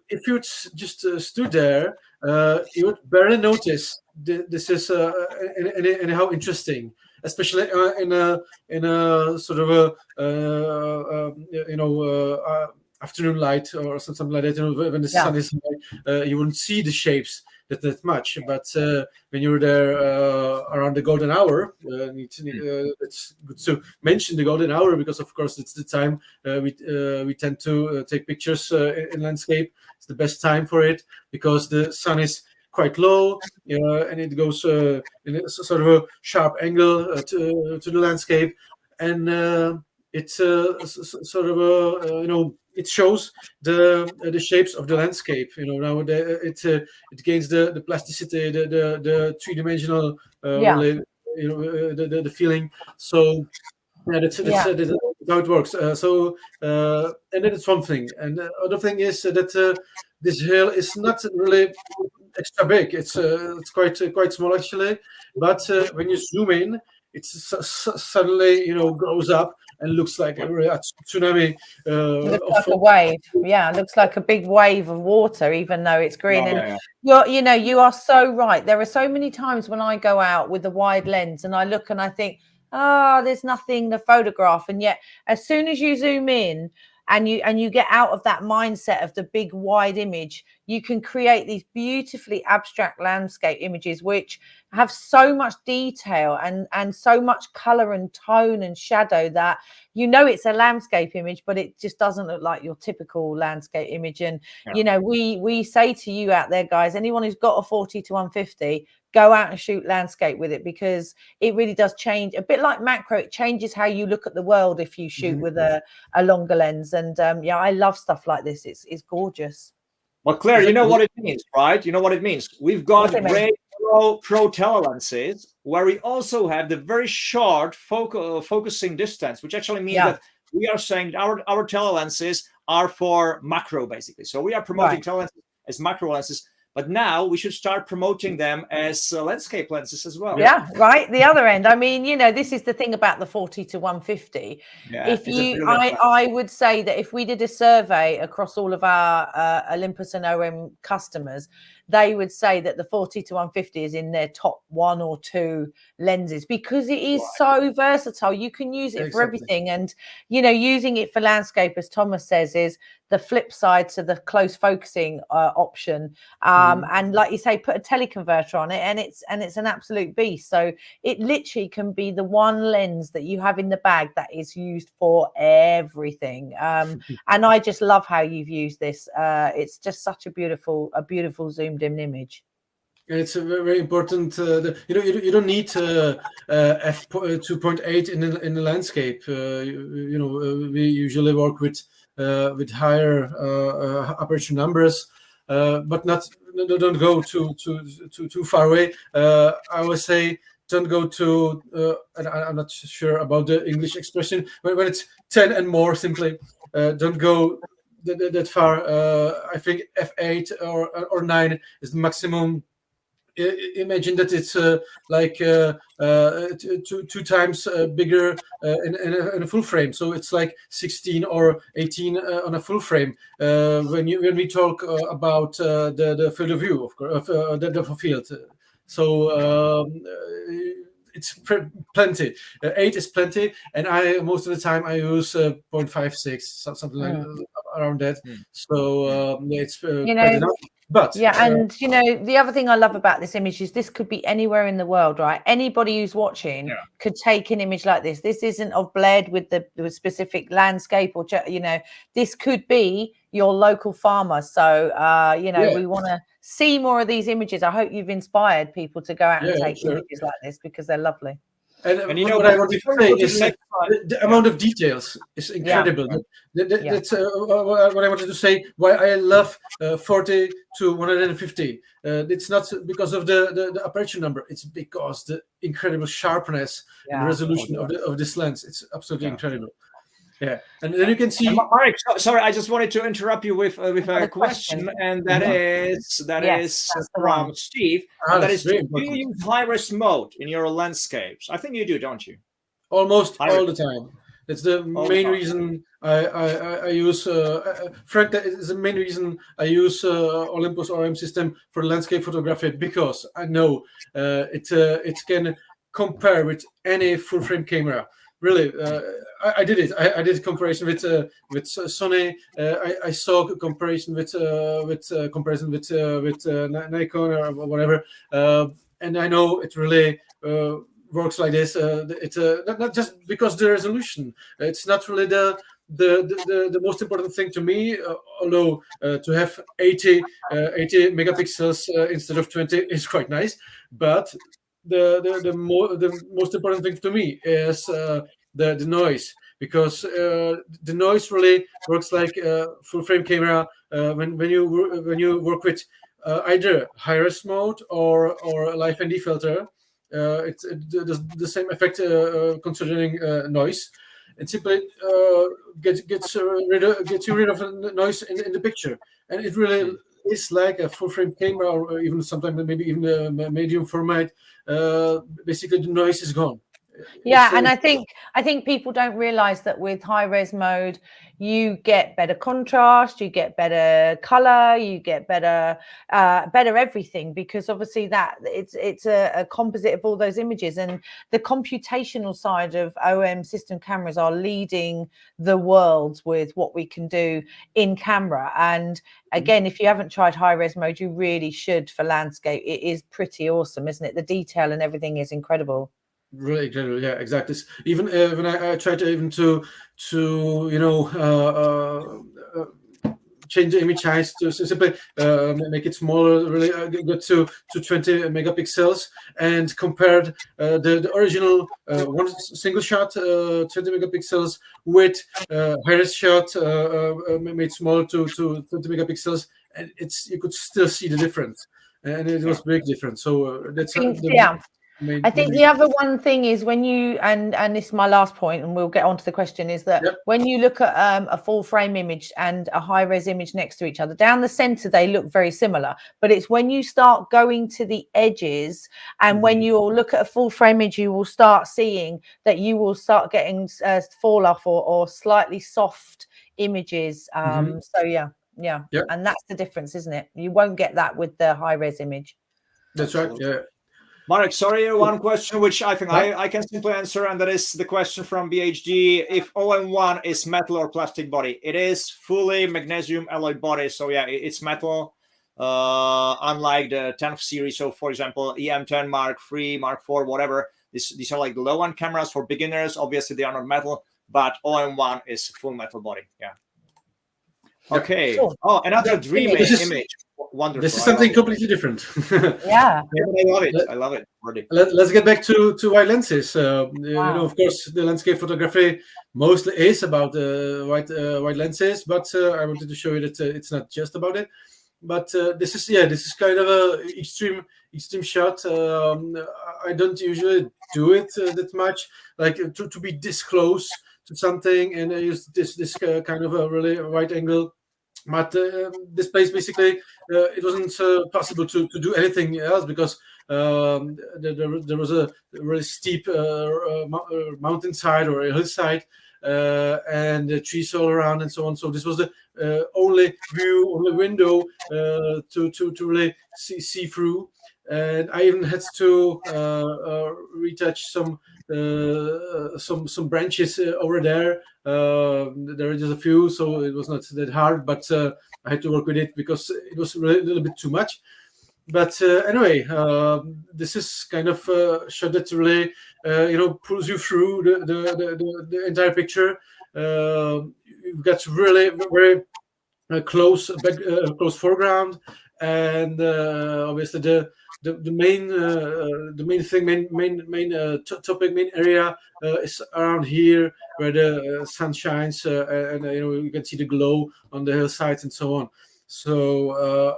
if you just stood there, you would barely notice this is anyhow interesting, especially in a sort of a afternoon light or something like that. When the sun is high, you wouldn't see the shapes that much, but when you're there around the golden hour, it's good to mention the golden hour, because of course it's the time we tend to take pictures in landscape. It's the best time for it because the sun is quite low, and it goes in a sort of a sharp angle to the landscape, and it's sort of a it shows the shapes of the landscape. Now it gains the plasticity, the three-dimensional really, the feeling. So that's how it works. So and then it's one thing, and the other thing is that this hill is not really extra big. It's quite small actually, but when you zoom in, it's suddenly goes up and looks like a tsunami. Looks like a wave. Yeah, it looks like a big wave of water, even though it's green. And you are so right. There are so many times when I go out with a wide lens and I look and I think, there's nothing to photograph. And yet, as soon as you zoom in and you get out of that mindset of the big wide image, you can create these beautifully abstract landscape images which have so much detail and so much color and tone and shadow that it's a landscape image, but it just doesn't look like your typical landscape image. And we say to you out there, guys, anyone who's got a 40-150, go out and shoot landscape with it, because it really does change. A bit like macro, it changes how you look at the world if you shoot with a longer lens. And I love stuff like this. It's gorgeous. Well, Claire, you know what it means, right? You know what it means. We've got great pro telelenses where we also have the very short focusing distance, which actually means that we are saying our telelenses are for macro, basically. So we are promoting telelenses as macro lenses, but now we should start promoting them as landscape lenses as well. Yeah, right. The other end. I mean, this is the thing about the 40-150. I would say that if we did a survey across all of our Olympus and OM customers, they would say that the 40-150 is in their top 1 or 2 lenses, because it is so versatile. You can use it for everything. And, using it for landscape, as Thomas says, is the flip side to the close focusing option. And like you say, put a teleconverter on it and it's an absolute beast. So it literally can be the one lens that you have in the bag that is used for everything. And I just love how you've used this. It's just such a beautiful zoomed in image. And it's a very important. You don't need f2.8 in the landscape. We usually work with higher aperture numbers, but don't go too far away. I would say don't go to. And I'm not sure about the English expression. When it's 10 and more, simply don't go that far. I think f8 or 9 is the maximum. Imagine that it's like 2 times bigger in a full frame, so it's like 16 or 18 on a full frame. When we talk about the field of view, of course, the depth of field. So it's plenty. 8 is plenty, and most of the time I use 0.56, something like around that. So it's quite enough. But and the other thing I love about this image is this could be anywhere in the world, right? Anybody who's watching could take an image like this. This isn't of Bled with the specific landscape, or this could be your local farmer. So we want to see more of these images. I hope you've inspired people to go out and take images like this, because they're lovely. And what I want to say is the amount of details is incredible. That's what I wanted to say. Why I love 40-150. It's not because of the aperture number. It's because the incredible sharpness and resolution of this lens. It's absolutely incredible. Yeah, and then you can see. Marek, sorry, I just wanted to interrupt you with a question, and that is from Steve. That is, do you use high-res mode in your landscapes? I think you do, don't you? Almost all the time. It's the main reason I use. Frank, that is the main reason I use Olympus OM system for landscape photography, because I know it can compare with any full frame camera. Really, I did it. I did comparison with Sony. I saw comparison with Nikon or whatever, and I know it really works like this. It's not just because the resolution. It's not really the most important thing to me. Although to have 80 megapixels instead of 20 is quite nice, but the most important thing to me is the noise, because the noise really works like a full frame camera when you work with either high-res mode or live ND filter. It's the same effect considering noise. It simply gets you rid of noise in the picture, and it really is like a full frame camera, or even sometimes maybe even a medium format, basically the noise is gone. Yeah, and I think people don't realize that with high res mode, you get better contrast, you get better color, you get better everything, because obviously that it's a composite of all those images, and the computational side of OM system cameras are leading the world with what we can do in camera. And again, if you haven't tried high res mode, you really should for landscape. It is pretty awesome, isn't it? The detail and everything is incredible. Really incredible, yeah, exactly. Even when I try to even to change the image size to simply make it smaller, really get to 20 megapixels, and compared the original one single shot 20 megapixels with high-res shot made smaller to 20 megapixels, and you could still see the difference, and it was big difference. So that's I think the other one thing is when you, and this is my last point, and we'll get on to the question, is that when you look at a full frame image and a high res image next to each other, down the center they look very similar, but it's when you start going to the edges, and when you look at a full frame image, you will start seeing that you will start getting fall off or slightly soft images. So yeah, and that's the difference, isn't it? You won't get that with the high res image. That's right. Yeah. Marek, sorry, one question which I think I can simply answer, and that is the question from BHG. If OM1 is metal or plastic body? It is fully magnesium alloy body, so yeah, it's metal, unlike the 10th series. So for example, EM10 Mark III, Mark IV, whatever, these are like the low-end cameras for beginners. Obviously they are not metal, but OM1 is full metal body. Yeah. Okay. Cool. Oh, another dream image. Wonderful. This is something completely different. Yeah. I love it. I love it. Already. Let's get back to wide lenses. You know, of course, the landscape photography mostly is about wide lenses, but I wanted to show you that it's not just about it. But this is kind of a extreme shot. I don't usually do it that much, like to be this close to something and use this kind of a really wide angle. But this place basically it wasn't possible to do anything else because there was a really steep mountainside or a hillside and the trees all around and so on. So this was the only window to really see through. And I even had to retouch some branches over there. There are just a few, so it was not that hard, but I had to work with it because it was really a little bit too much. But anyway, this is kind of a shot that really pulls you through the entire picture. You've got really very close foreground, and obviously the main topic, main area is around here where the sun shines, and you can see the glow on the hillsides and so on. So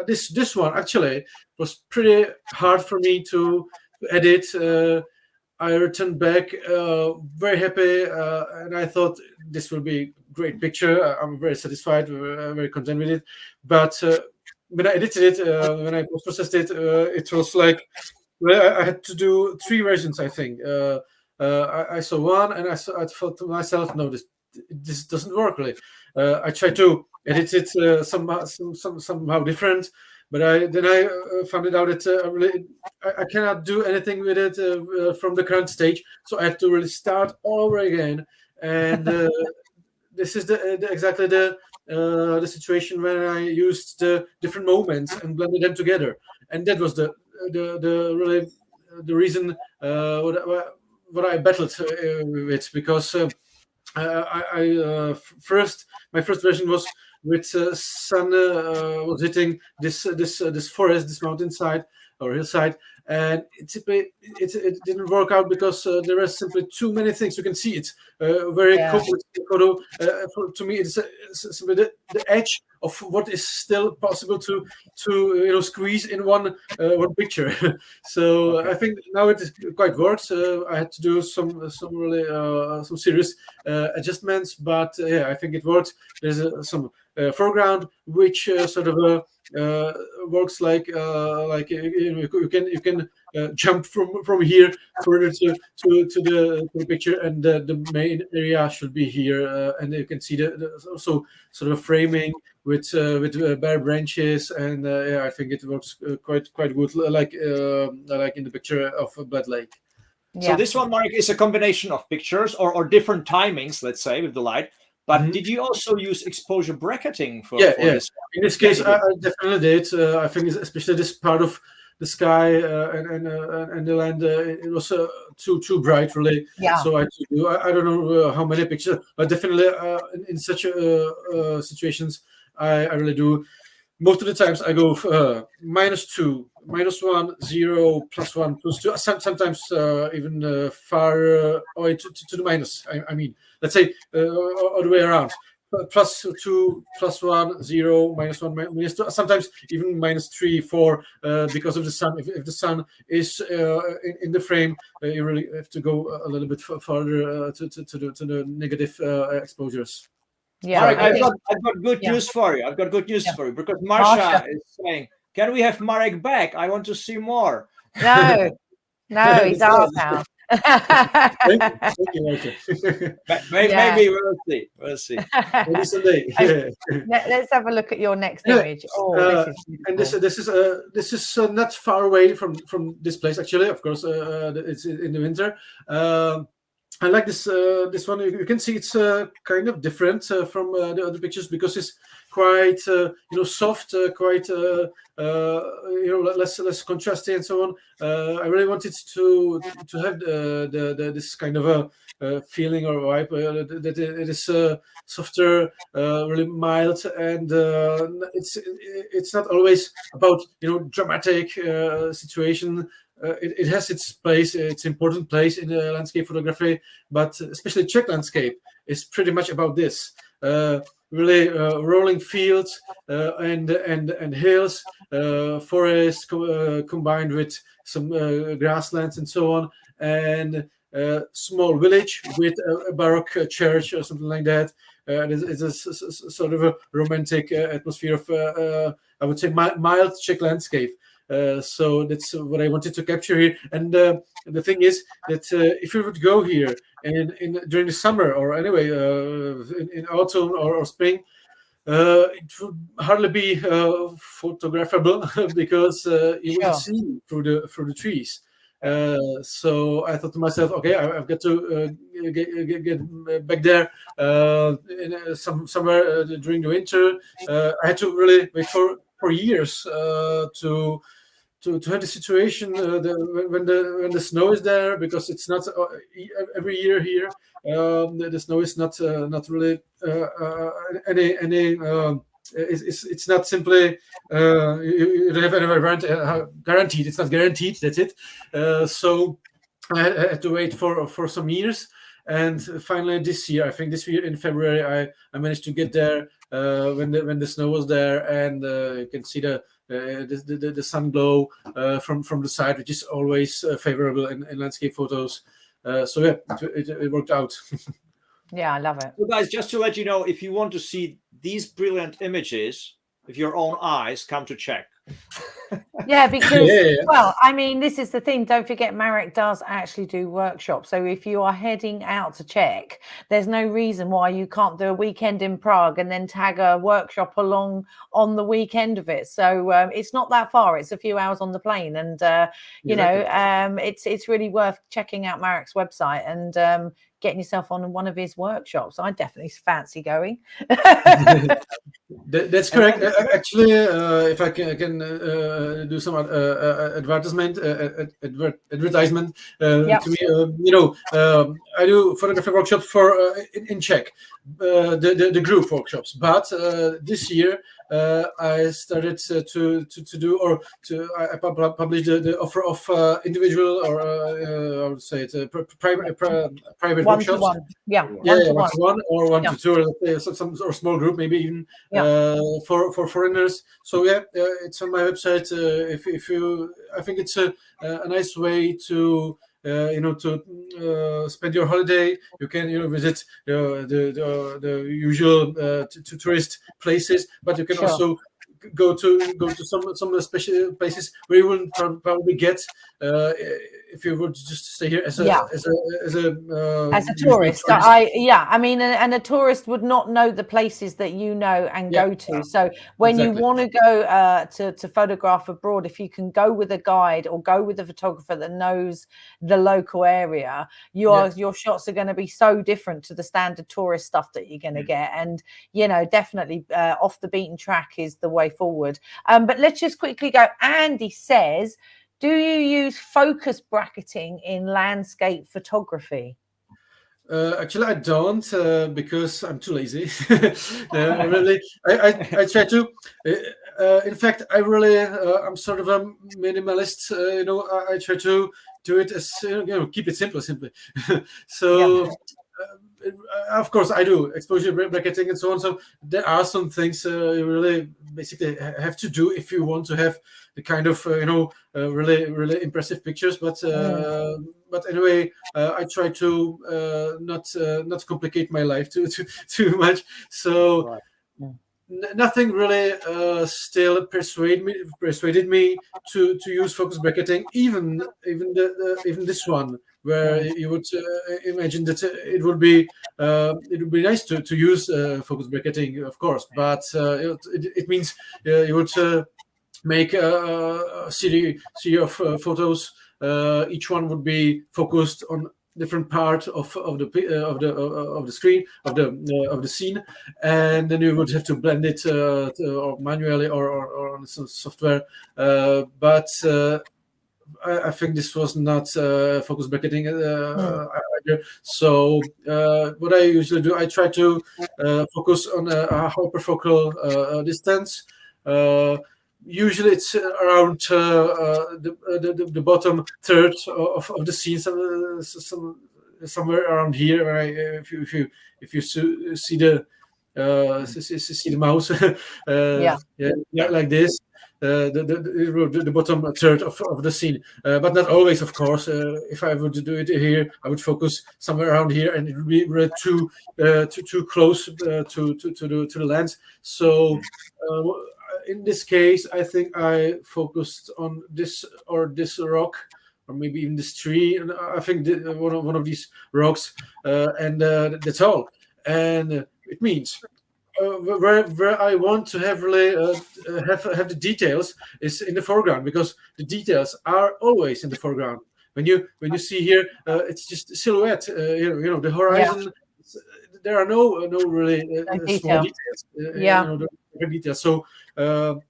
this one actually was pretty hard for me to edit. I returned back very happy, and I thought this will be a great picture. I'm very satisfied, very content with it. But when I edited it, when I processed it, it was like, well, I had to do 3 versions, I think. I saw one, and I thought to myself, no, this doesn't work really. I tried to edit it somehow different, but I found it out that I cannot do anything with it from the current stage, so I had to really start all over again. And this is exactly the situation when I used the different moments and blended them together, and that was the reason what I battled with, because my first version was with sun was hitting this forest, this mountainside or hillside, and it didn't work out because there are simply too many things. You can see it very complex photo. To me, it's simply the edge of what is still possible to squeeze in one picture. So I think now it quite works. I had to do some really some serious adjustments, but yeah, I think it works. There's some foreground, which sort of works like you can jump from here further to the picture, and the main area should be here, and you can see the also sort of framing with bare branches, and yeah, I think it works quite good, like in the picture of Bled Lake. So this one, Mark, is a combination of pictures or different timings, let's say, with the light. But did you also use exposure bracketing for this? In this case, I definitely did. I think especially this part of the sky and the land, it was too bright, really. Yeah. So I don't know how many pictures, but definitely in such situations, I really do. Most of the times I go -2, -1, 0, +1, +2. Sometimes even far away to the minus. I mean, let's say all the way around. +2, +1, 0, -1, -2. Sometimes even -3, 4, because of the sun. If the sun is in the frame, you really have to go a little bit further to the negative exposures. Yeah, Marek, I've got good news for you. I've got good news for you, because Marsha is saying, "Can we have Marek back? I want to see more." No, he's ours now. Thank you, Michael. Maybe we'll see. We'll see. Maybe someday. Let's have a look at your next image. Oh, this is beautiful. And this is not far away from this place. Actually, of course, it's in the winter. I like this one. You can see it's kind of different from the other pictures, because it's quite soft, quite less contrasty and so on. I really wanted to have this kind of a feeling or vibe that it is softer, really mild, and it's not always about dramatic situation. It has its place, its important place in the landscape photography, but especially Czech landscape is pretty much about this. Really rolling fields and hills, forests combined with some grasslands and so on, and small village with a Baroque church or something like that. It's a sort of a romantic atmosphere of, I would say, mild Czech landscape. So that's what I wanted to capture here. And the thing is that if you would go here and during the summer, or anyway in autumn or spring, it would hardly be photographable because you would see through the trees. So I thought to myself, okay, I've got to get back there somewhere during the winter. I had to really wait for years to have the situation when the snow is there, because it's not every year here. The snow is not really any. It's not simply you don't have any guaranteed. It's not guaranteed. That's it. So I had to wait for some years, and finally this year, I think this year in February, I managed to get there when the snow was there, and you can see the sun glow from the side, which is always favorable in landscape photos. So yeah, it worked out. Yeah, I love it. So guys, just to let you know, if you want to see these brilliant images with your own eyes, come to Czech. Yeah, because well, I mean, this is the thing. Don't forget, Marek does actually do workshops. So if you are heading out to Czech, there's no reason why you can't do a weekend in Prague and then tag a workshop along on the weekend of it. So it's not that far. It's a few hours on the plane, and it's really worth checking out Marek's website and getting yourself on one of his workshops. I definitely fancy going. That's correct. Actually, if I can do some advertisement to me, I do photography workshops for in Czech, the group workshops. But this year I started to do, or I published the offer of individual, or I would say it's a private workshops. One-to-one. One-to-one or one-to-two, or some or small group, maybe even for foreigners. So it's on my website. If you, I think it's a nice way to to spend your holiday. You can visit the usual tourist places, but you can also go to some of the special places where you wouldn't probably get if you would just stay here as a tourist. I mean, and a tourist would not know the places that you know and go to. So when you want to go to photograph abroad, if you can go with a guide or go with a photographer that knows the local area, your shots are going to be so different to the standard tourist stuff that you're going to get. And definitely off the beaten track is the way forward. But let's just quickly go. Andy says, do you use focus bracketing in landscape photography? Actually, I don't because I'm too lazy. Really, I try to. In fact, I'm sort of a minimalist. I try to do it as keep it simple, simply. So. Of course, I do exposure bracketing and so on. So there are some things you really basically have to do if you want to have the kind of really impressive pictures. But anyway, I try to not complicate my life too much. So nothing really still persuaded me to use focus bracketing. Even this one, where you would imagine that it would be nice to use focus bracketing, of course, but it means you would make a series of photos. Each one would be focused on different part of the screen of the scene, and then you would have to blend it or manually or on some software. But I think this was not focus bracketing either. So what I usually do, I try to focus on a hyperfocal distance. Usually it's around the bottom third of the scene, somewhere around here. Where if you see the mouse, like this. The bottom third of the scene, but not always, of course. If I would do it here, I would focus somewhere around here, and it would be really too close to the lens. So in this case, I think I focused on this rock, or maybe even this tree, and I think one of these rocks, and that's all. And it means. Where I want to have really have the details is in the foreground, because the details are always in the foreground. When you see here, it's just silhouette. The horizon. There are no really small details. Details. So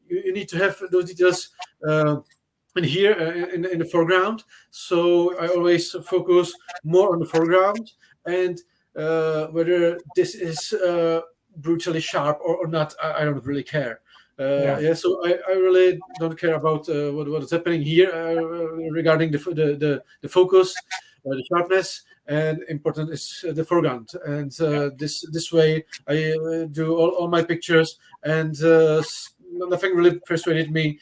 you need to have those details in here in the foreground. So I always focus more on the foreground, and whether this is brutally sharp or not, I don't really care. So I really don't care about what is happening here regarding the focus, the sharpness, and important is the foreground. And this way I do all my pictures, and nothing really persuaded me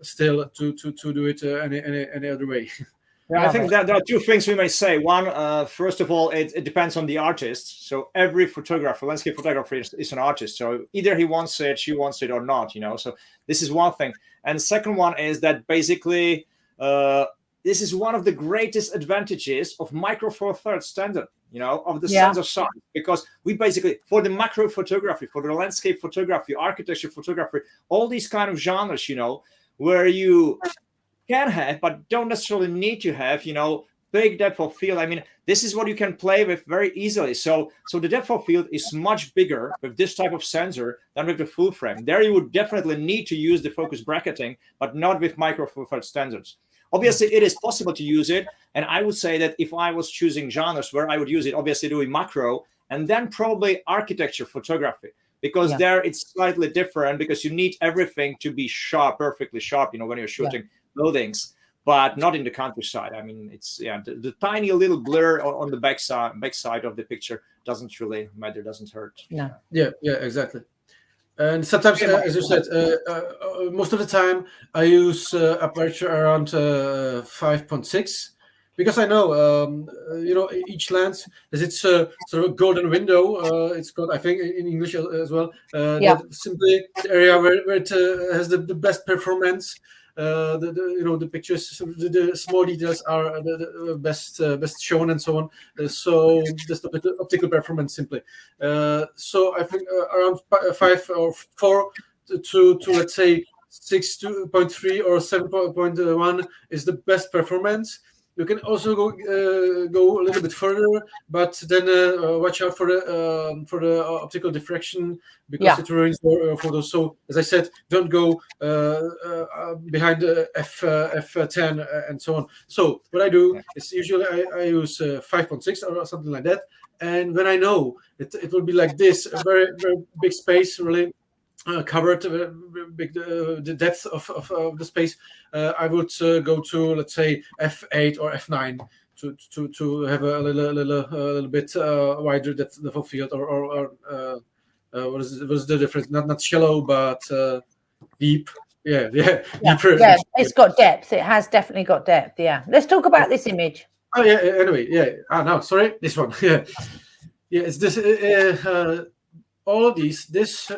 still to do it any other way. Yeah, I think that there are two things we may say. One, first of all, it depends on the artist. So every photographer, landscape photographer, is an artist. So either he wants it, she wants it, or not. So this is one thing. And the second one is that basically this is one of the greatest advantages of Micro Four Thirds standard. Of the sensor size, because we basically, for the macro photography, for the landscape photography, architecture photography, all these kind of genres, where you can have, but don't necessarily need to have, big depth of field. I mean, this is what you can play with very easily. So the depth of field is much bigger with this type of sensor than with the full frame. There you would definitely need to use the focus bracketing, but not with Micro Four Thirds standards. Obviously, it is possible to use it. And I would say that if I was choosing genres where I would use it, obviously doing macro, and then probably architecture photography, because there it's slightly different, because you need everything to be sharp, perfectly sharp, when you're shooting buildings, but not in the countryside. I mean, it's the tiny little blur on the back side of the picture doesn't really matter, doesn't hurt. Yeah, exactly. And sometimes, as you said, most of the time I use aperture around 5.6 because I know, each lens has its sort of golden window. It's called, I think, in English as well. That simply the area where it has the best performance. The pictures, the small details are the best shown and so on. So just the optical performance simply. So I think around 5 or 4 to let's say 6.3 or 7.1 is the best performance. You can also go a little bit further, but then watch out for the optical diffraction because it ruins your photos. So as I said, don't go behind f10 and so on. So what I do is usually I use 5.6 or something like that, and when I know it will be like this, a very very big space, really. Covered big the depth of the space, I would go to, let's say, f8 or f9 to have a little bit wider depth of field, or what is the difference? Not shallow, but deep. Yeah. Deeper. Yeah, it's got depth. It has definitely got depth. Yeah. Let's talk about this image. Oh yeah. Anyway, yeah. No, sorry. This one. Yeah. It's this. All of these, this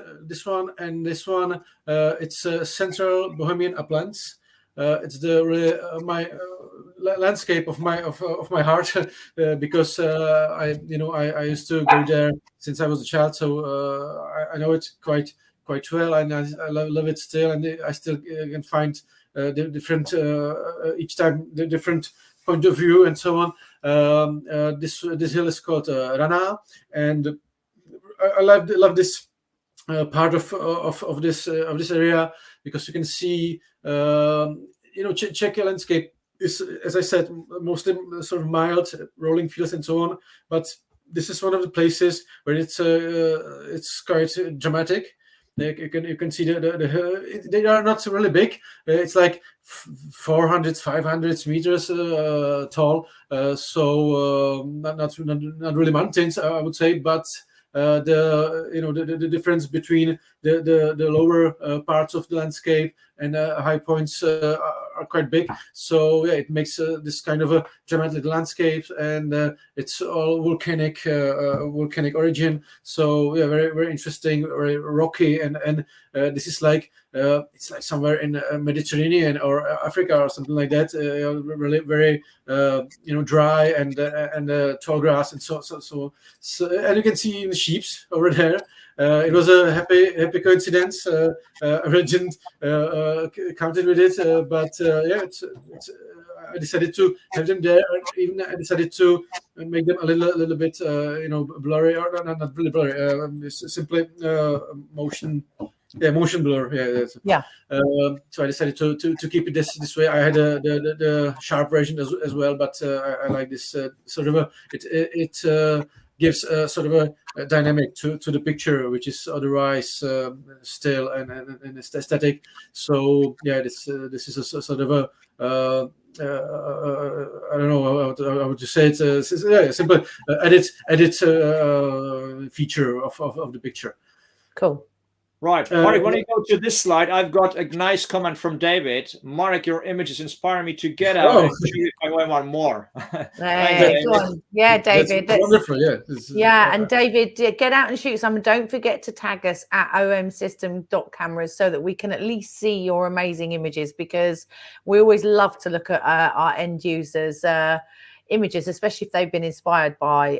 one and this one, it's central Bohemian uplands. It's the my landscape of my heart because I used to go there since I was a child, so I know it quite well, and I love it still, and I still can find the different each time the different point of view and so on. This hill is called Rana, and I love this part of this area because you can see Czech landscape is, as I said, mostly sort of mild rolling fields and so on, but this is one of the places where it's quite dramatic. You can see they are not really big. It's like 400, 500 meters tall. So not really mountains, I would say, but the difference between the lower parts of the landscape and high points are quite big. So it makes this kind of a dramatic landscape, and it's all volcanic origin. So very very interesting, very rocky, and this is like it's like somewhere in Mediterranean or Africa or something like that. Really very dry and tall grass and so and you can see the sheeps over there. It was a happy coincidence. I didn't counted with it, but it's I decided to have them there. Even I decided to make them a little bit blurry, or not really blurry. Simply motion. Yeah, motion blur. Yeah. So I decided to keep it this way. I had the sharp version as well, but I like this sort of it gives sort of a dynamic to the picture, which is otherwise still and aesthetic. So this is a sort of a I don't know how would you say it. It's a simple edit feature of the picture. Cool. Right, Marek, when you go to this slide, I've got a nice comment from David. Marek, your images inspire me to get out and shoot if I want more. Yeah, David. That's wonderful, yeah. And David, get out and shoot some. Don't forget to tag us at OMSYSTEM.Cameras so that we can at least see your amazing images, because we always love to look at our end users' images, especially if they've been inspired by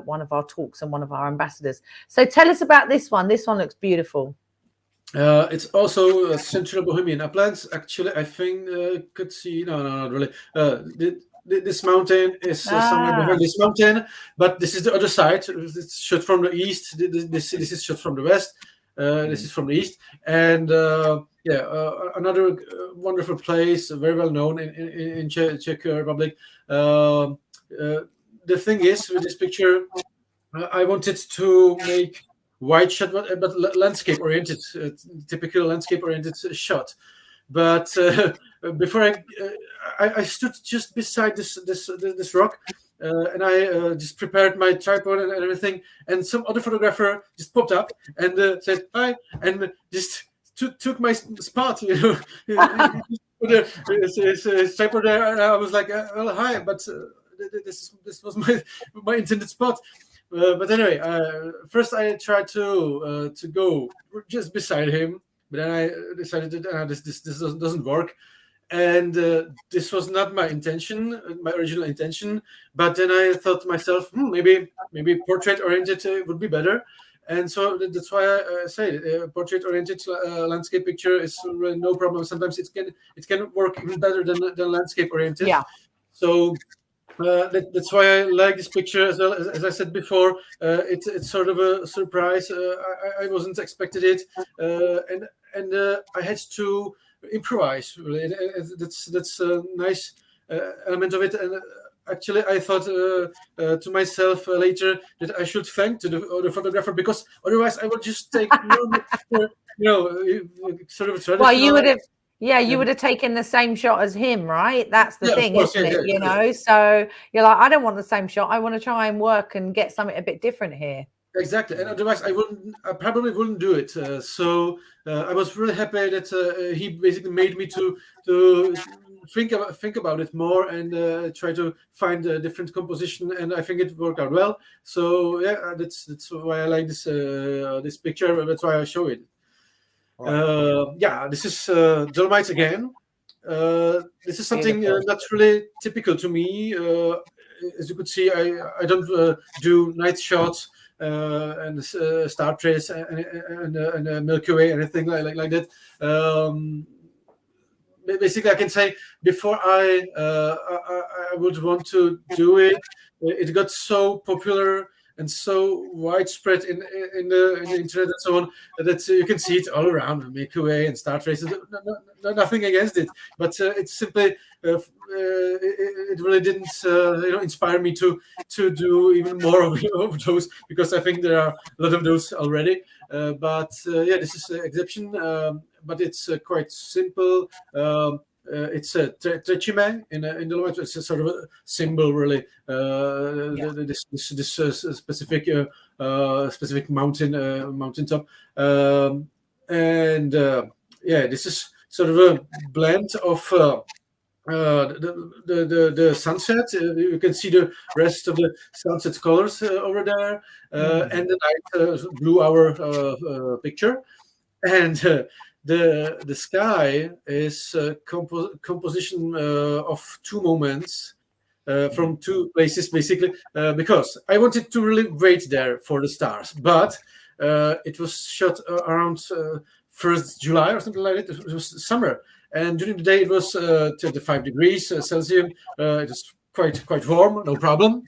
one of our talks and one of our ambassadors. So tell us about this one. This one looks beautiful. It's also central Bohemian uplands. Actually, I think could see. No, not really. This mountain is somewhere behind this mountain, but this is the other side. It's shot from the east. This is shot from the west. This is from the east, and another wonderful place, very well known in Czech Republic. The thing is, with this picture, I wanted to make wide shot, but landscape oriented, typical landscape oriented shot. But before I stood just beside this rock, and I just prepared my tripod and everything, and some other photographer just popped up and said hi, and just took my spot, you know. His tripod there, and I was like, well, hi, but this was my intended spot. But anyway, first I tried to go just beside him, but then I decided that this doesn't work, and this was not my intention, my original intention. But then I thought to myself, maybe portrait oriented would be better, and so that's why I say portrait oriented landscape picture is really no problem. Sometimes it can work even better than landscape oriented. Yeah. So that's why I like this picture as well. As I said before, it's sort of a surprise. I wasn't expected it, and I had to improvise. Really, that's a nice element of it. And actually, I thought to myself later that I should thank to the photographer, because otherwise I would just take sort of traditional. Well, you would have. Yeah, you would have taken the same shot as him, right? That's the thing, isn't it? You know, so you're like, I don't want the same shot. I want to try and work and get something a bit different here. Exactly, and otherwise I probably wouldn't do it. So I was really happy that he basically made me to think about it more and try to find a different composition, and I think it worked out well. So yeah, that's why I like this this picture. That's why I show it. Yeah, this is Dolomites again. This is something that's really typical to me. As you could see, I don't do night shots and star trace and Milky Way, anything like that. Basically, I can say before I would want to do it, it got so popular and so widespread in the internet and so on that you can see it all around, Milky Way and star traces. Nothing against it, but it's simply it really didn't inspire me to do even more of those, because I think there are a lot of those already. But yeah, this is an exception, but it's quite simple. It's a trecime in Dolomites. It's a sort of a symbol, really. This specific specific mountaintop, and yeah, this is sort of a blend of the sunset. You can see the rest of the sunset colors over there, and the night blue hour picture, and. The sky is a composition of two moments from two places, basically, because I wanted to really wait there for the stars, but it was shot around 1st July or something like that. It was summer, and during the day it was 35 degrees Celsius. It was quite warm, no problem.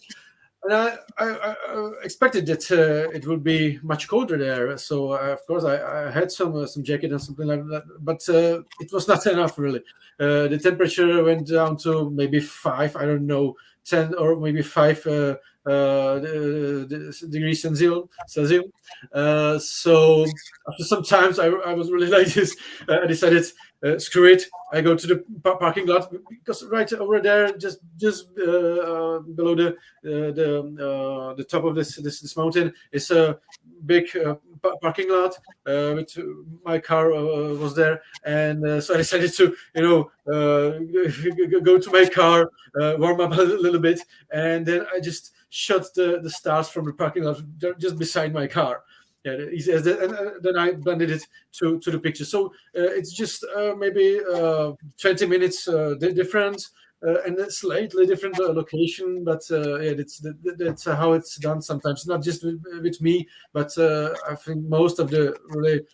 And I expected that it would be much colder there, so of course I had some jacket and something like that, but it was not enough, really. The temperature went down to maybe 5, I don't know, 10 or maybe 5 degrees Celsius. So after some times I was really like this. I decided, screw it. I go to the parking lot, because right over there, just below the top of this mountain, is a big parking lot. With my car was there, and so I decided to go to my car, warm up a little bit, and then I just shot the stars from the parking lot just beside my car. Yeah, and then I blended it to the picture. So it's just maybe 20 minutes difference, and a slightly different location. But yeah, that's how it's done sometimes. Not just with me, but I think most of the really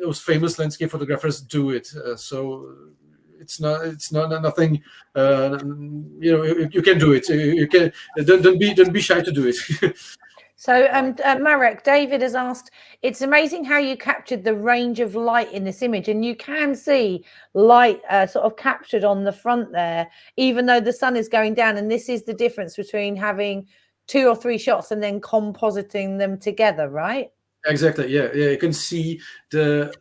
those famous landscape photographers do it. So it's not nothing. You can do it. You can don't be shy to do it. So, Marek, David has asked, it's amazing how you captured the range of light in this image, and you can see light sort of captured on the front there, even though the sun is going down. And this is the difference between having 2 or 3 shots and then compositing them together, right? Exactly. Yeah. You can see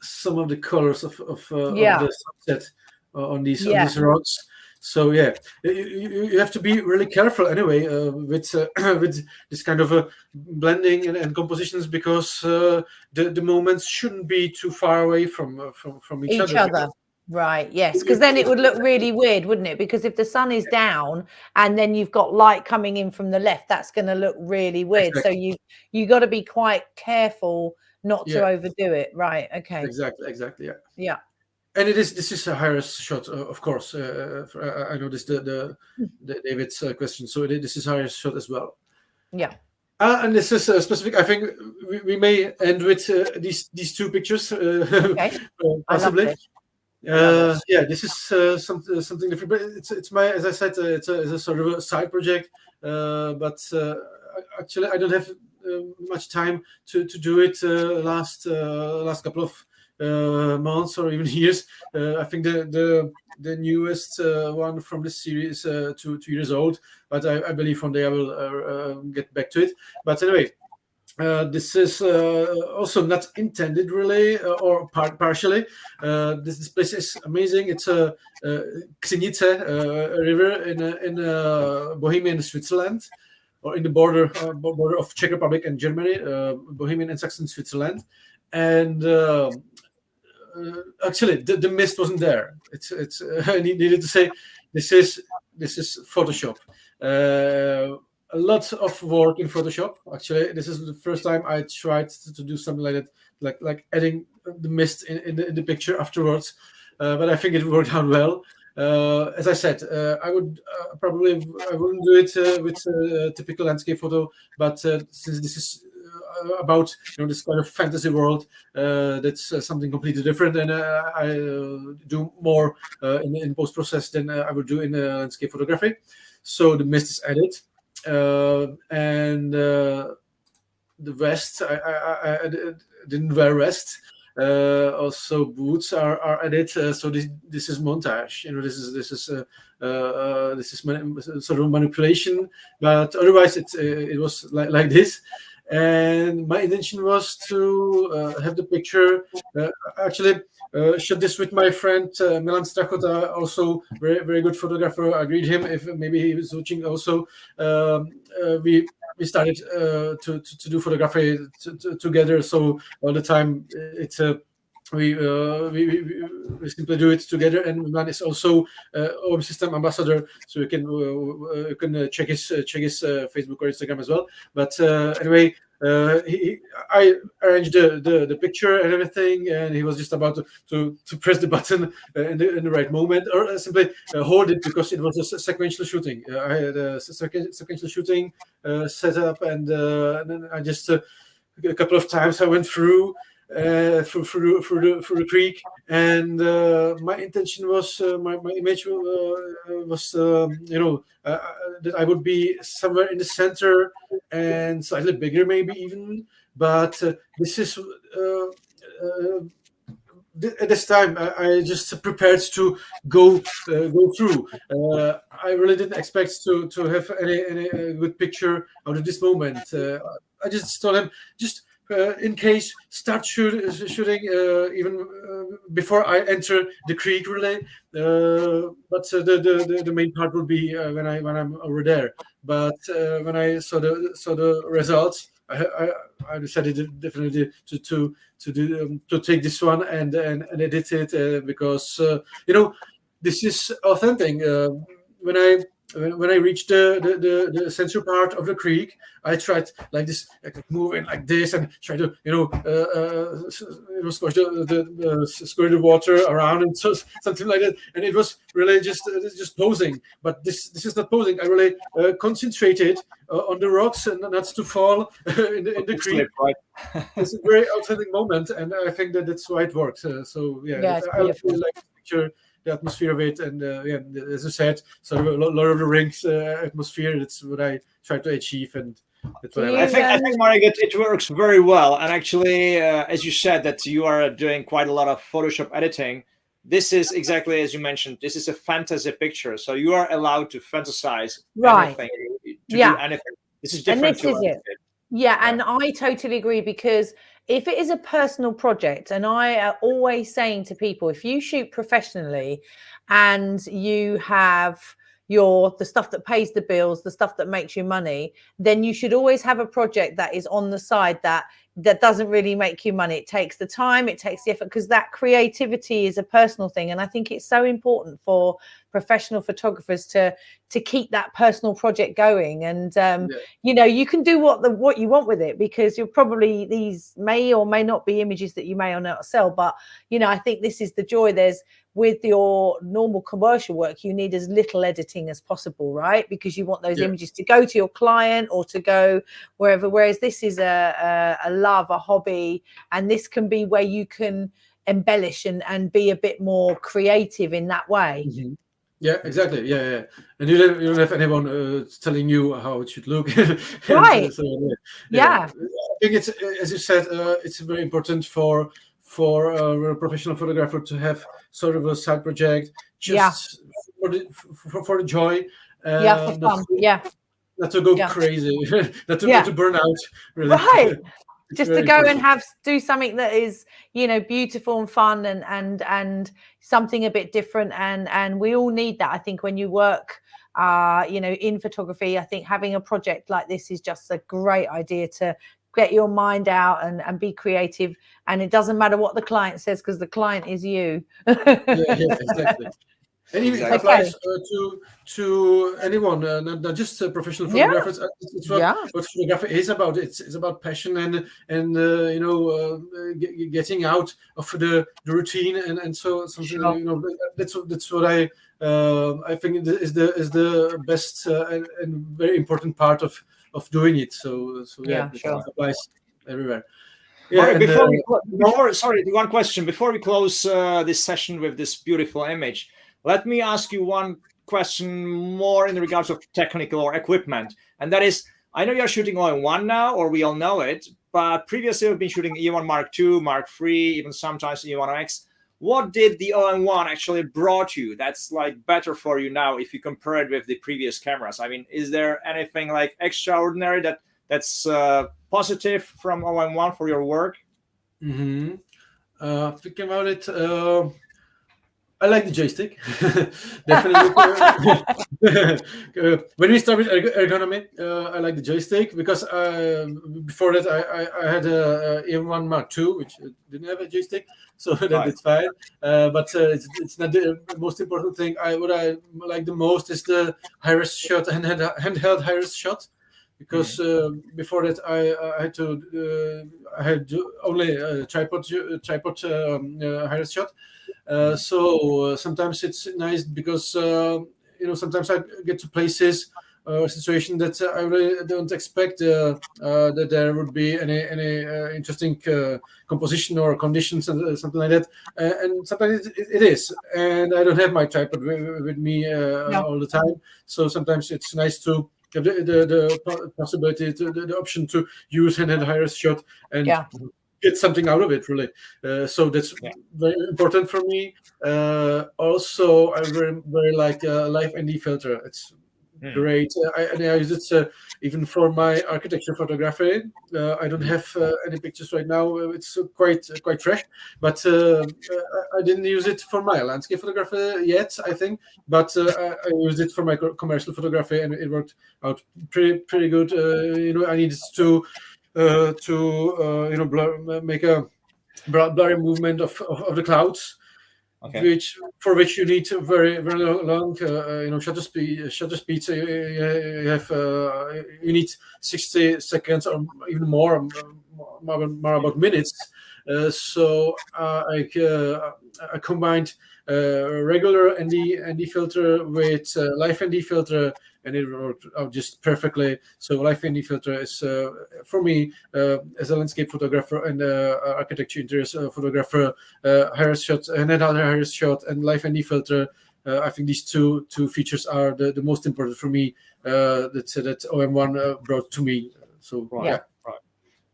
some of the colors of the sunset on these rocks. So yeah, you have to be really careful anyway with with this kind of blending and compositions, because the moments shouldn't be too far away from each other. Right, yes, because then it would look really weird, wouldn't it? Because if the sun is down and then you've got light coming in from the left, that's going to look really weird. Exactly. So you got to be quite careful not to overdo it. Right, okay. Exactly, yeah. And this is a high-res shot, of course. I noticed the David's question, so this is high-res shot as well. Yeah. And this is specific. I think we may end with these two pictures, okay. possibly. Yeah, this is something different, but it's my, as I said, it's a sort of a side project. But actually, I don't have much time to do it. Last couple of months or even years. I think the newest one from this series is 2 years old, but I believe one day I will get back to it. But anyway. This is also not intended really, or partially. This place is amazing. It's a Ksinice river in Bohemian Switzerland, or in the border of Czech Republic and Germany, Bohemian and Saxon Switzerland. And actually, the mist wasn't there. It's I needed to say this is Photoshop. A lot of work in Photoshop. Actually, this is the first time I tried to do something like that, like adding the mist in the picture afterwards. But I think it worked out well. As I said, I wouldn't do it with typical landscape photo. But since this is about this kind of fantasy world, that's something completely different, and I do more in post process than I would do in landscape photography. So the mist is added. And the vest, I didn't wear vest. Also boots are added. So this is montage. This is sort of manipulation. But otherwise, it was like this. And my intention was to have the picture. Actually, shot this with my friend Milan Strachota, also very good photographer. I agreed him if maybe he was watching also. We started to do photography together. So all the time it's we simply do it together. And Milan is also OMSYSTEM ambassador, so you can check his Facebook or Instagram as well. But anyway. I arranged the picture and everything, and he was just about to press the button in the right moment, or simply hold it, because it was a sequential shooting. I had a sequential shooting set up, and then I just a couple of times I went through the creek, and my intention was my image was that I would be somewhere in the center and slightly bigger, maybe even. But this is at this time I just prepared to go through. I really didn't expect to have any good picture out of this moment. I just told him, just in case, start shooting even before I enter the creek, really. But the main part will be when I'm over there. But when I saw the results, I decided definitely to take this one and edit it because this is authentic. When I reached the central part of the creek, I tried like this, like moving like this, and try to squirt the water around and so something like that. And it was really just posing. But this is not posing. I really concentrated on the rocks and not to fall in the creek. Right. It's a very authentic moment, and I think that's why it works. I really like the picture. The atmosphere of it, and as I said, sort of a lot of the rings atmosphere. That's what I try to achieve, and that's what I think Marek, it works very well. And actually, as you said, that you are doing quite a lot of Photoshop editing. This is exactly as you mentioned. This is a fantasy picture, so you are allowed to fantasize anything, to do anything. This is different. And this is it. Yeah, and I totally agree, because if it is a personal project, and I am always saying to people, if you shoot professionally and you have the stuff that pays the bills, the stuff that makes you money, then you should always have a project that is on the side that doesn't really make you money. It takes the time, it takes the effort, because that creativity is a personal thing. And I think it's so important for professional photographers to keep that personal project going. And you know, you can do what you want with it, because you're probably, these may or may not be images that you may or not sell. But you know, I think this is the joy. With your normal commercial work, you need as little editing as possible, right? Because you want those images to go to your client or to go wherever. Whereas this is a love, a hobby, and this can be where you can embellish and be a bit more creative in that way. Mm-hmm. Yeah, exactly. Yeah. And you don't have anyone telling you how it should look. Right. I think it's, as you said, it's very important for a professional photographer to have sort of a side project just for the joy. For fun. Not to go crazy, not to burn out. Really. Right. Just to go and do something that is, you know, beautiful and fun and something a bit different. And we all need that. I think when you work, you know, in photography, I think having a project like this is just a great idea to get your mind out and be creative. And it doesn't matter what the client says, because the client is you. Exactly. And it applies to anyone, not just professional photographers. It's what photography is about. It's about passion and you know, getting out of the routine and so something. You know, that's what I think is the best and very important part of doing it. So it applies everywhere. Mark, one question before we close this session with this beautiful image. Let me ask you one question more in regards of technical or equipment. And that is, I know you're shooting OM1 now, or we all know it, but previously we've been shooting E1 Mark II, Mark III, even sometimes E1X. What did the OM1 actually brought you that's like better for you now if you compare it with the previous cameras? I mean, is there anything like extraordinary that's positive from OM1 for your work? Thinking about it, I like the joystick. Definitely. When we started ergonomy, I like the joystick, because before that I had a E1 Mark II, which didn't have a joystick, so that's fine. But it's not the most important thing. What I like the most is the high-res shot and handheld high-res shot. Because before that I had only a tripod high-res shot. So sometimes it's nice because you know, sometimes I get to places or situation that I really don't expect that there would be any interesting composition or conditions and something like that. And sometimes it is, and I don't have my tripod with me all the time. So sometimes it's nice to have the possibility, the option to use handheld high-res shot and get something out of it, really. So that's very important for me. Also, I very like live ND filter. It's great. I use it even for my architecture photography. I don't have any pictures right now. It's quite fresh, but I didn't use it for my landscape photography yet, I think. But I used it for my commercial photography, and it worked out pretty good. You know, I needed to you know, make a blurry movement of the clouds, for which you need very long you know, shutter speed. So you have you need 60 seconds or even more about minutes. So I combined regular ND filter with live ND filter, and it worked out just perfectly. So live ND filter is for me as a landscape photographer and architecture interiors photographer, high-res shot and another high-res shot and live ND filter. I think these two features are the most important for me that OM1 brought to me. So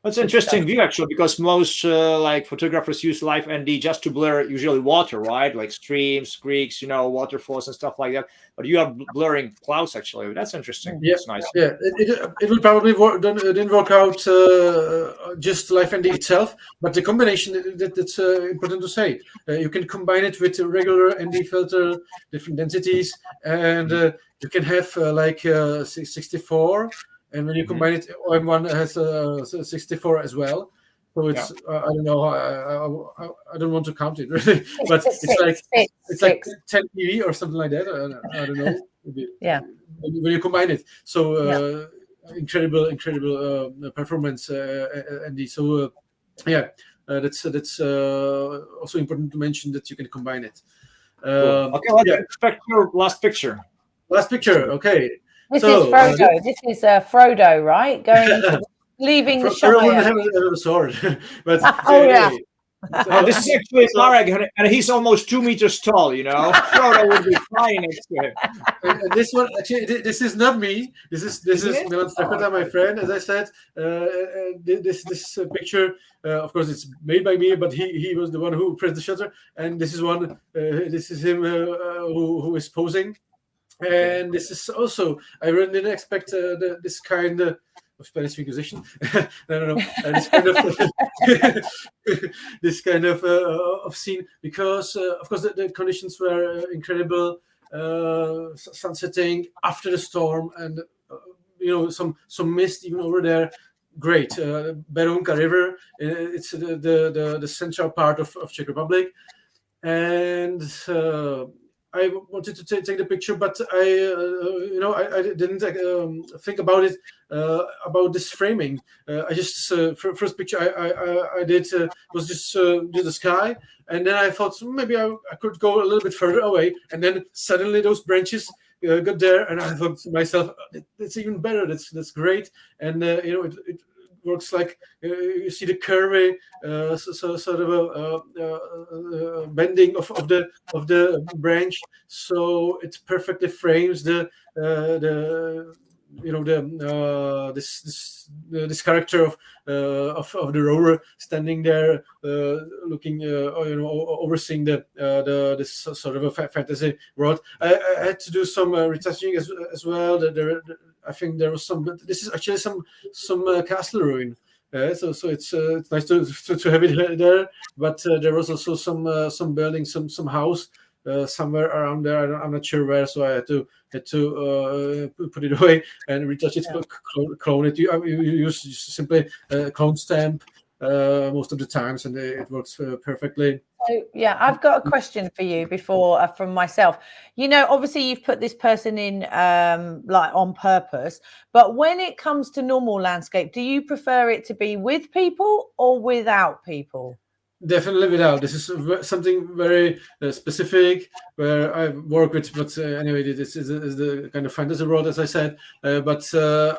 That's an interesting view, actually, because most like photographers use live ND just to blur usually water, right? Like streams, creeks, waterfalls and stuff like that. But you are blurring clouds, actually. That's interesting. Yeah, That's nice. Yeah, it will probably didn't work out just live ND itself, but the combination that's important to say. You can combine it with a regular ND filter, different densities, and you can have 64. And when you combine it, OM1 has 64 as well. So it's I don't know. I don't want to count it really, but it's like 10 eV or something like that. I don't know. Yeah. When you combine it, so incredible performance, Andy. So that's also important to mention that you can combine it. Cool. Okay, let's expect your last picture. Last picture. Okay. This is Frodo. This is Frodo, right? Leaving the Shire. Frodo wouldn't have a sword, but this is actually Marek, and he's almost 2 meters tall. Frodo would be flying next to him. And this one, actually, this is not me. This is Milan Strakota, my friend. As I said, this picture, of course, it's made by me, but he was the one who pressed the shutter. And this is one. This is him who is posing. And this is also, I really didn't expect this kind of Spanish Inquisition. I don't know. This kind of scene, because of course the conditions were incredible. Sun setting after the storm, and some mist even over there. Great. Berounka River. It's the central part of Czech Republic, and I wanted to take the picture, but I didn't think about it, about this framing. I just first picture I did was just the sky, and then I thought maybe I could go a little bit further away, and then suddenly those branches got there, and I thought to myself, that's even better. That's great, and it works like you see the curvy, sort of a bending of the branch, so it perfectly frames this character of the rower standing there, looking, overseeing this sort of a fantasy world. I had to do some retouching as well. I think there was some. This is actually some castle ruin. So it's nice to have it there. But there was also some building, some house somewhere around there. I'm not sure where. So I had to put it away and retouch it, clone it. You use simply clone stamp most of the times, and it works perfectly. So, I've got a question for you before from myself. Obviously you've put this person in like on purpose, but when it comes to normal landscape, do you prefer it to be with people or without people? Definitely without. This is something very specific where I work with, but anyway, this is the kind of fantasy world, as I said, but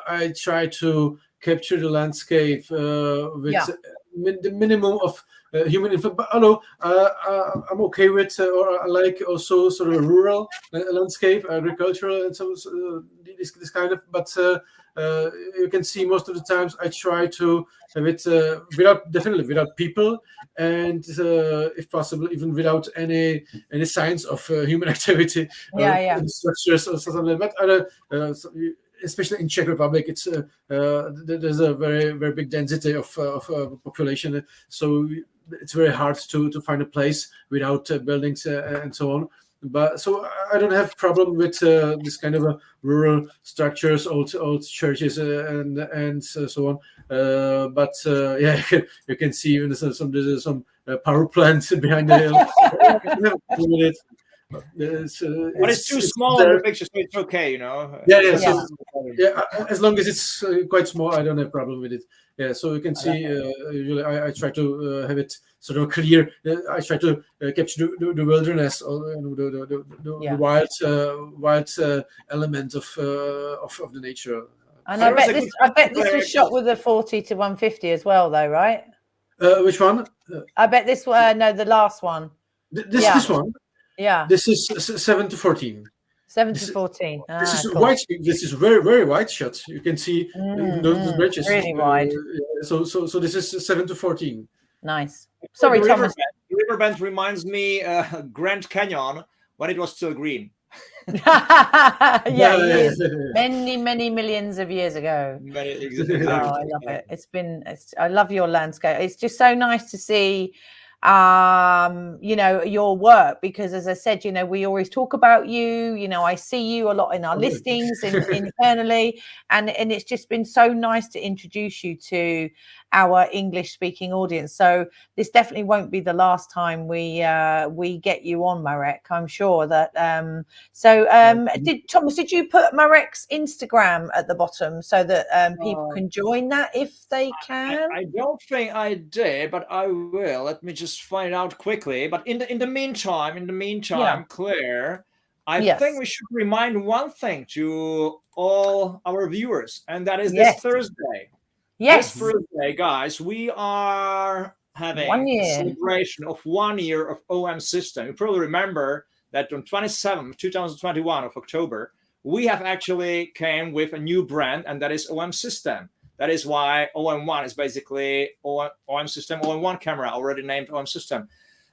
I try to capture the landscape with the minimum of human influence. But although I'm okay with, or I like also sort of rural landscape, agricultural, and some this kind of. But you can see most of the times I try to have it definitely without people, and if possible, even without any signs of human activity, structures or something like that. Especially in Czech Republic, it's there's a very, very big density of population, so it's very hard to find a place without buildings and so on. But so I don't have problem with this kind of rural structures, old churches and so on. But you can see even there's some power plants behind the hill. But it's too small in the picture, so it's okay, As long as it's quite small, I don't have problem with it. So you can see. Usually, I try to have it sort of clear. I try to capture the wilderness, or the wild element of the nature. And I bet this was shot with a 40 to 150 as well, though, right? Which one? I bet this one. No, the last one. This one. Yeah. This is 7 to 14. 7-14. This is Cool. wide. This is very, very wide shot. You can see even those bridges. Really wide. So this is 7-14. Nice. Sorry, the Thomas. riverbend reminds me Grand Canyon when it was still green. Years, many millions of years ago. Exactly. Oh, I love it. I love your landscape. It's just so nice to see your work, because as I said, we always talk about you. I see you a lot in our listings internally, and it's just been so nice to introduce you to our English speaking audience. So this definitely won't be the last time we get you on, Marek. I'm sure that did you put Marek's Instagram at the bottom so that people can join that if they can? I don't think I did, but I will. Let me just find out quickly. But in the meantime, Claire, I think we should remind one thing to all our viewers, and that is this Thursday. Yes. This Thursday, guys, we are having a celebration of 1 year of OM System. You probably remember that on 27th, 2021 of October, we have actually came with a new brand, and that is OM System. That is why OM1 is basically OM System OM1 camera, already named OM System.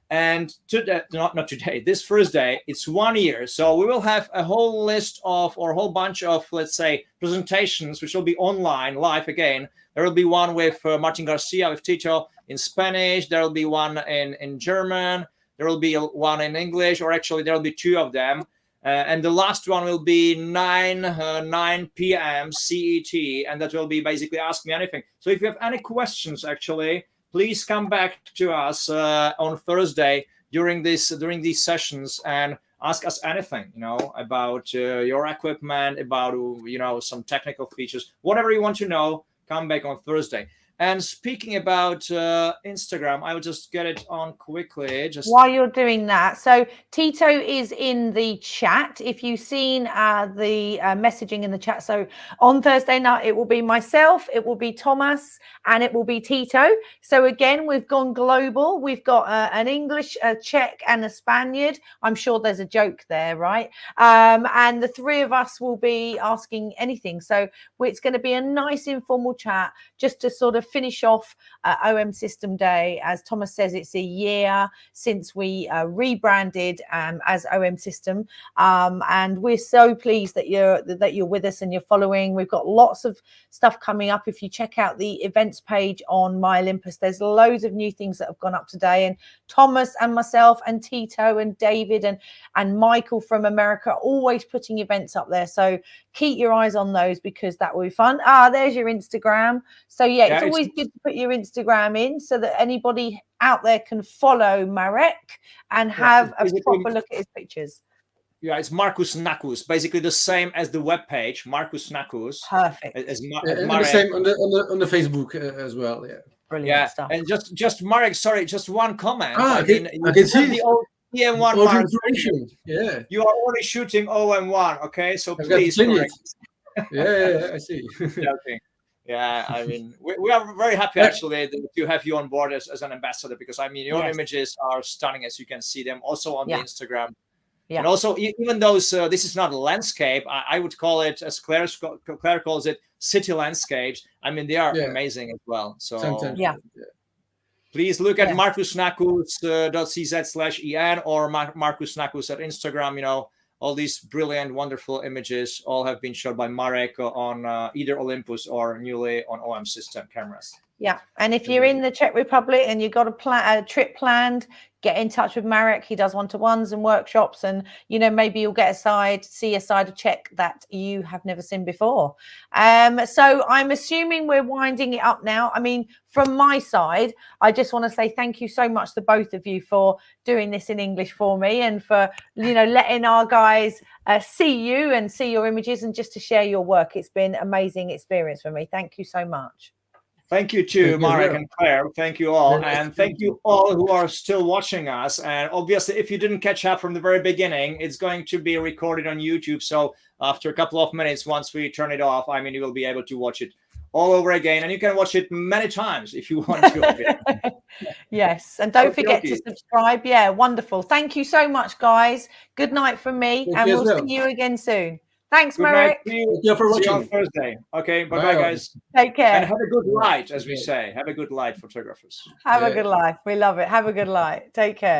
And today, not today, this Thursday, it's 1 year. So we will have a whole list of, or a whole bunch of, let's say, presentations, which will be online, live again. There will be one with Martin Garcia, with Tito in Spanish. There will be one in German. There will be one in English, or actually there will be two of them. And the last one will be 9 p.m. CET, and that will be basically Ask Me Anything. So if you have any questions, actually, please come back to us on Thursday during these sessions and ask us anything, about your equipment, about some technical features, whatever you want to know. Come back on Thursday. And speaking about Instagram, I will just get it on quickly. Just while you're doing that, so Tito is in the chat. If you've seen the messaging in the chat, so on Thursday night it will be myself, it will be Thomas, and it will be Tito. So again, we've gone global. We've got an English, a Czech, and a Spaniard. I'm sure there's a joke there, right? And the three of us will be asking anything. So it's going to be a nice informal chat, just to sort of finish off OM System Day. As Thomas says, it's a year since we rebranded as OM System, and we're so pleased that you're with us and you're following. We've got lots of stuff coming up. If you check out the events page on My Olympus, there's loads of new things that have gone up today, and Thomas and myself and Tito and David and Michael from America are always putting events up there, so keep your eyes on those, because that will be fun. There's your Instagram. So it's always good to put your Instagram in so that anybody out there can follow Marek and have a proper look at his pictures. Yeah, it's Markus Nakus, basically the same as the web page, Markus Nakus. Perfect. As and the same on the Facebook as well. Yeah. Brilliant stuff. And just Marek, sorry, just one comment. I can see the old EM1 information. Yeah. You are only shooting OM1, okay? So please correct. Yeah, I see. Okay. Yeah, I mean, we are very happy actually to have you on board as an ambassador, because I mean, your images are stunning, as you can see them also on the Instagram. Yeah. And also, even those, this is not a landscape. I would call it, as Claire calls it, city landscapes. I mean, they are amazing as well. So please look at markusnakus.cz/en or Markus Nakus at Instagram. All these brilliant, wonderful images all have been shot by Marek on either Olympus or newly on OM System cameras. Yeah, and if you're in the Czech Republic and you've got a trip planned, get in touch with Marek. He does one-to-ones and workshops, and maybe you'll see a side of Czech that you have never seen before. So I'm assuming we're winding it up now. I mean, from my side, I just want to say thank you so much to both of you for doing this in English for me, and for letting our guys see you and see your images, and just to share your work. It's been an amazing experience for me. Thank you so much. Thank you too, Marek and Claire. Thank you all. And thank you all who are still watching us. And obviously, if you didn't catch up from the very beginning, it's going to be recorded on YouTube. So after a couple of minutes, once we turn it off, I mean, you will be able to watch it all over again, and you can watch it many times if you want to. Yes, and don't forget to subscribe. Yeah, wonderful. Thank you so much, guys. Good night from me, and we'll see you again soon. Thanks, Good Marek. night. See you on Thursday. Okay, bye-bye, guys. Take care. And have a good light, as we say. Have a good light, photographers. Have a good life. We love it. Have a good light. Take care.